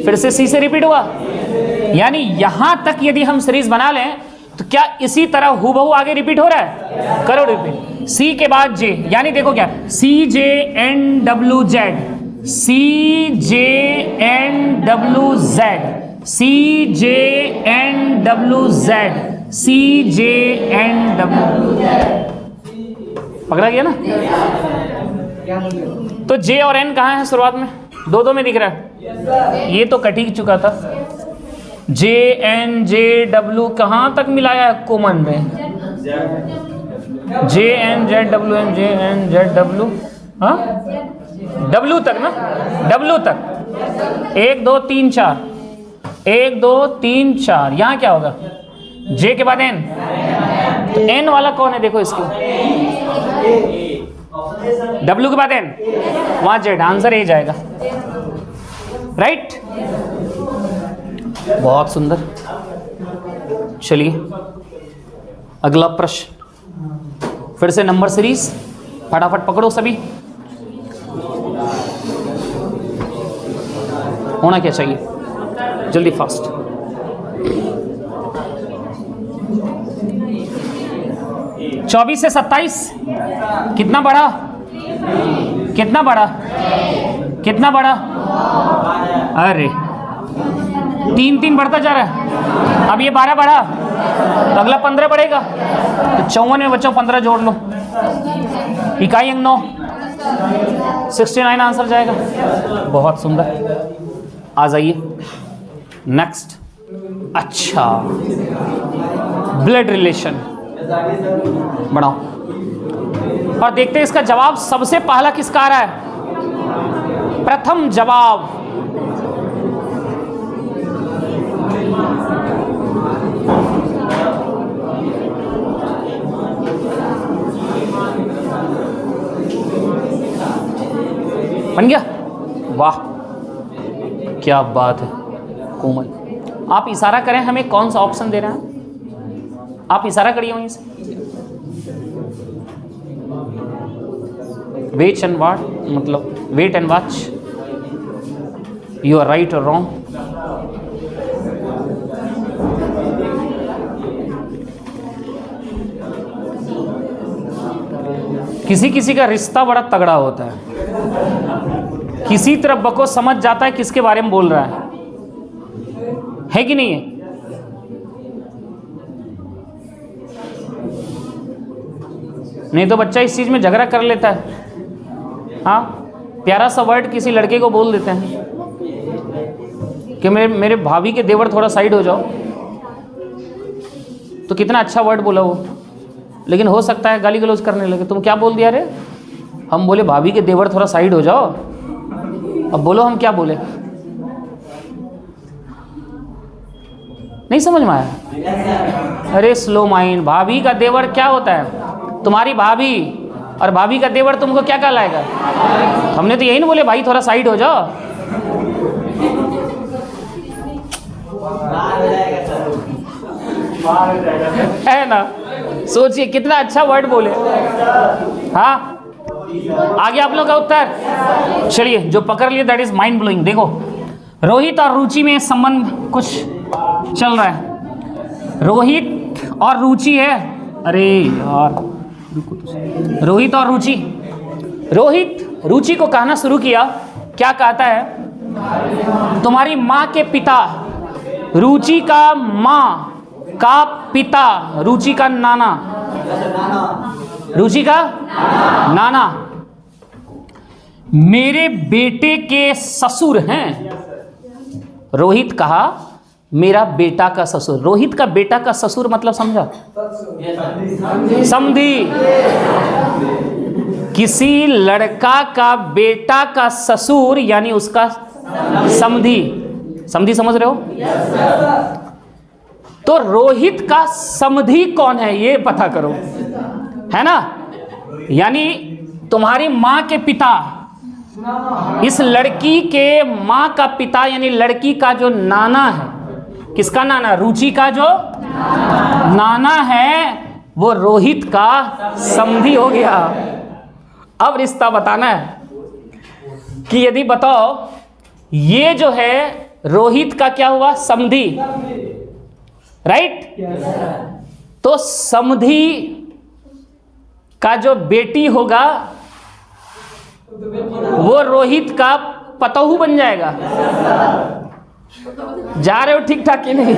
फिर से सी से रिपीट हुआ, यानी यहां तक यदि हम सीरीज बना लें तो क्या इसी तरह हूबहू आगे रिपीट हो रहा है? करो रिपीट। सी के बाद जे, यानी देखो क्या, सी जे एन डब्ल्यू जेड, सी जे एन डब्ल्यू जेड, सी जे एन डब्ल्यू जेड, सी जे एन डब्ल्यू, पकड़ा गया ना। तो जे और एन कहाँ है शुरुआत में? दो में दिख रहा है, ये तो कट ही चुका था। जे एन जे डब्ल्यू कहाँ तक मिलाया है कॉमन में? J N Z W N, J N Z W, हाँ डब्ल्यू तक ना, डब्ल्यू तक 1 2 3 4, 1 2 3 4, यहाँ क्या होगा? जे के बाद एन, तो एन वाला कौन है देखो इसको, डब्ल्यू के बाद एन, वहाँ जेड, आंसर ए जाएगा, राइट। बहुत सुंदर। चलिए अगला प्रश्न, फिर से नंबर सीरीज, फटाफट पकड़ो सभी। होना क्या चाहिए, जल्दी फास्ट। चौबीस से 27 कितना बढ़ा? कितना बढ़ा? कितना बढ़ा? अरे 3 बढ़ता जा रहा है। अब ये 12 बढ़ा तो अगला 15 बढ़ेगा, तो 54 में बच्चों 15 जोड़ लो, इकाई अंक 9, 69 आंसर जाएगा। बहुत सुंदर, आ जाइए नेक्स्ट। अच्छा, ब्लड रिलेशन बढ़ाओ और देखते हैं इसका जवाब सबसे पहला किसका आ रहा है। प्रथम जवाब बन गया, वाह क्या बात है कोमल। आप इशारा करें हमें कौन सा ऑप्शन दे रहे हैं, आप इशारा करिए वहीं से। वेट एंड वॉच, मतलब wait and watch, you are right और रॉन्ग। किसी किसी का रिश्ता बड़ा तगड़ा होता है, किसी तरफ बको समझ जाता है किसके बारे में बोल रहा है कि नहीं है? नहीं तो बच्चा इस चीज में झगड़ा कर लेता है। हाँ, प्यारा सा वर्ड किसी लड़के को बोल देते हैं कि मेरे भाभी के देवर थोड़ा साइड हो जाओ, तो कितना अच्छा वर्ड बोला वो, लेकिन हो सकता है गाली गलौज करने लगे। तुम क्या बोल दिया रे? हम बोले भाभी के देवर थोड़ा साइड हो जाओ। अब बोलो हम क्या बोले? नहीं समझ में आया? अरे स्लो माइंड, भाभी का देवर क्या होता है? तुम्हारी भाभी, और भाभी का देवर तुमको क्या कहलाएगा? हमने तो यही ना बोले भाई थोड़ा साइड हो जाओ। है ना, सोचिए कितना अच्छा वर्ड बोले। हाँ आ गया आप लोग का उत्तर? चलिए, जो पकड़ लिए दैट इज माइंड ब्लोइंग। देखो, रोहित और रुचि में संबंध कुछ चल रहा है। रोहित और रुचि है, अरे यार रुको तो। रोहित और रुचि, रोहित रुचि को कहना शुरू किया, क्या कहता है? तुम्हारी माँ के पिता, रुचि का माँ का पिता, रुचि का नाना, रुचि का नाना मेरे बेटे के ससुर हैं। रोहित कहा मेरा बेटा का ससुर। रोहित का बेटा का ससुर मतलब समझा? समधी। किसी लड़का का बेटा का ससुर यानी उसका समधी। समधी समझ रहे हो? तो रोहित का समधी कौन है ये पता करो, है ना? यानी तुम्हारी माँ के पिता, इस लड़की के माँ का पिता यानी लड़की का जो नाना है, किसका नाना? रुचि का जो नाना है वो रोहित का समधी हो गया। अब रिश्ता बताना है कि यदि बताओ ये जो है रोहित का क्या हुआ? समधी, राइट? तो समधी का जो बेटी होगा वो रोहित का पतोहू बन जाएगा। जा रहे हो ठीक ठाक कि नहीं?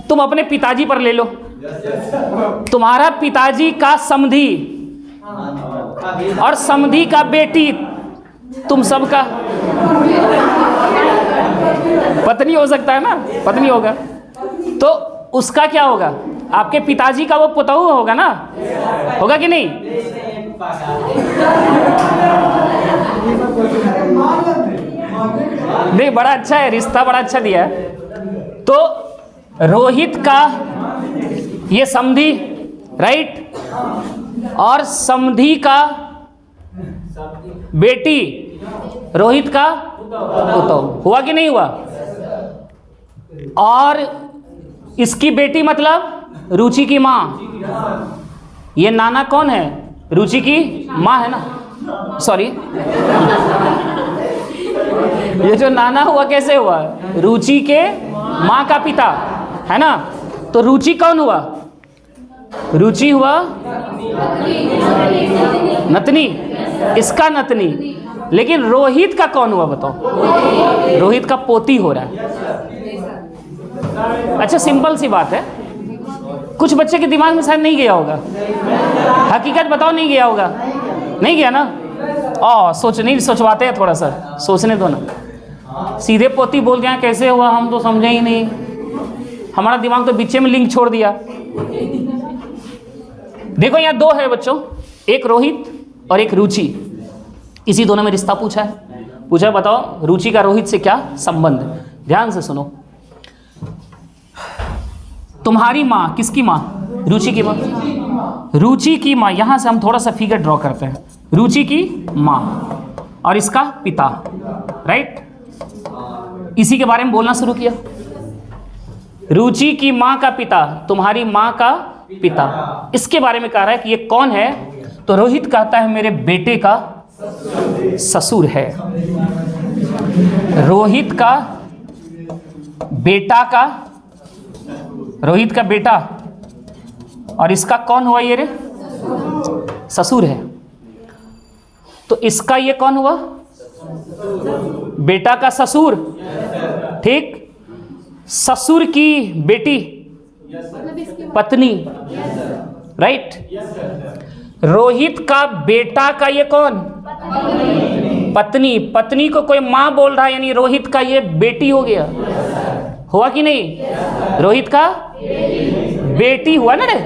तुम अपने पिताजी पर ले लो, तुम्हारा पिताजी का समधी और समधी का बेटी तुम सबका पत्नी हो सकता है ना? पत्नी होगा तो उसका क्या होगा? आपके पिताजी का वो पुतहू होगा ना? होगा कि नहीं? नहीं, बड़ा अच्छा है, रिश्ता बड़ा अच्छा दिया है। तो रोहित का ये समधी, राइट? और समधी का बेटी रोहित का पुतहू हुआ कि नहीं हुआ? और इसकी बेटी मतलब रुचि की माँ। ये नाना कौन है? रुचि की माँ है ना? सॉरी, ये जो नाना हुआ कैसे हुआ? रुचि के माँ का पिता, है ना? तो रुचि कौन हुआ? रुचि हुआ नतनी, इसका नतनी। लेकिन रोहित का कौन हुआ बताओ? रोहित का पोती हो रहा है। अच्छा, सिंपल सी बात है, कुछ बच्चे के दिमाग में शायद नहीं गया होगा। हकीकत बताओ, नहीं गया होगा? नहीं गया ना? नहीं सोचवाते हैं, थोड़ा सा सोचने दो ना। सीधे पोती बोल दिया, कैसे हुआ हम तो समझे ही नहीं। हमारा दिमाग तो बीच में लिंक छोड़ दिया। देखो यहाँ दो है बच्चों, एक रोहित और एक रुचि। इसी दोनों में रिश्ता पूछा है। पूछा बताओ रुचि का रोहित से क्या संबंध? ध्यान से सुनो। तुम्हारी माँ, किसकी माँ? रुचि की माँ। रुचि की माँ, यहां से हम थोड़ा सा फिगर ड्रॉ करते हैं। रुचि की माँ और इसका पिता, राइट? इसी के बारे में बोलना शुरू किया। रुचि की माँ का पिता, तुम्हारी माँ का पिता, इसके बारे में कह रहा है कि ये कौन है? तो रोहित कहता है मेरे बेटे का ससुर है। रोहित का बेटा का, रोहित का बेटा, और इसका कौन हुआ? ये रे ससुर है। तो इसका ये कौन हुआ? बेटा का ससुर, ठीक? ससुर की बेटी, पत्नी, राइट? रोहित का बेटा का ये कौन? पत्नी। पत्नी को कोई माँ बोल रहा है, यानी रोहित का ये बेटी हो गया। हुआ कि नहीं? रोहित का बेटी हुआ ना रे?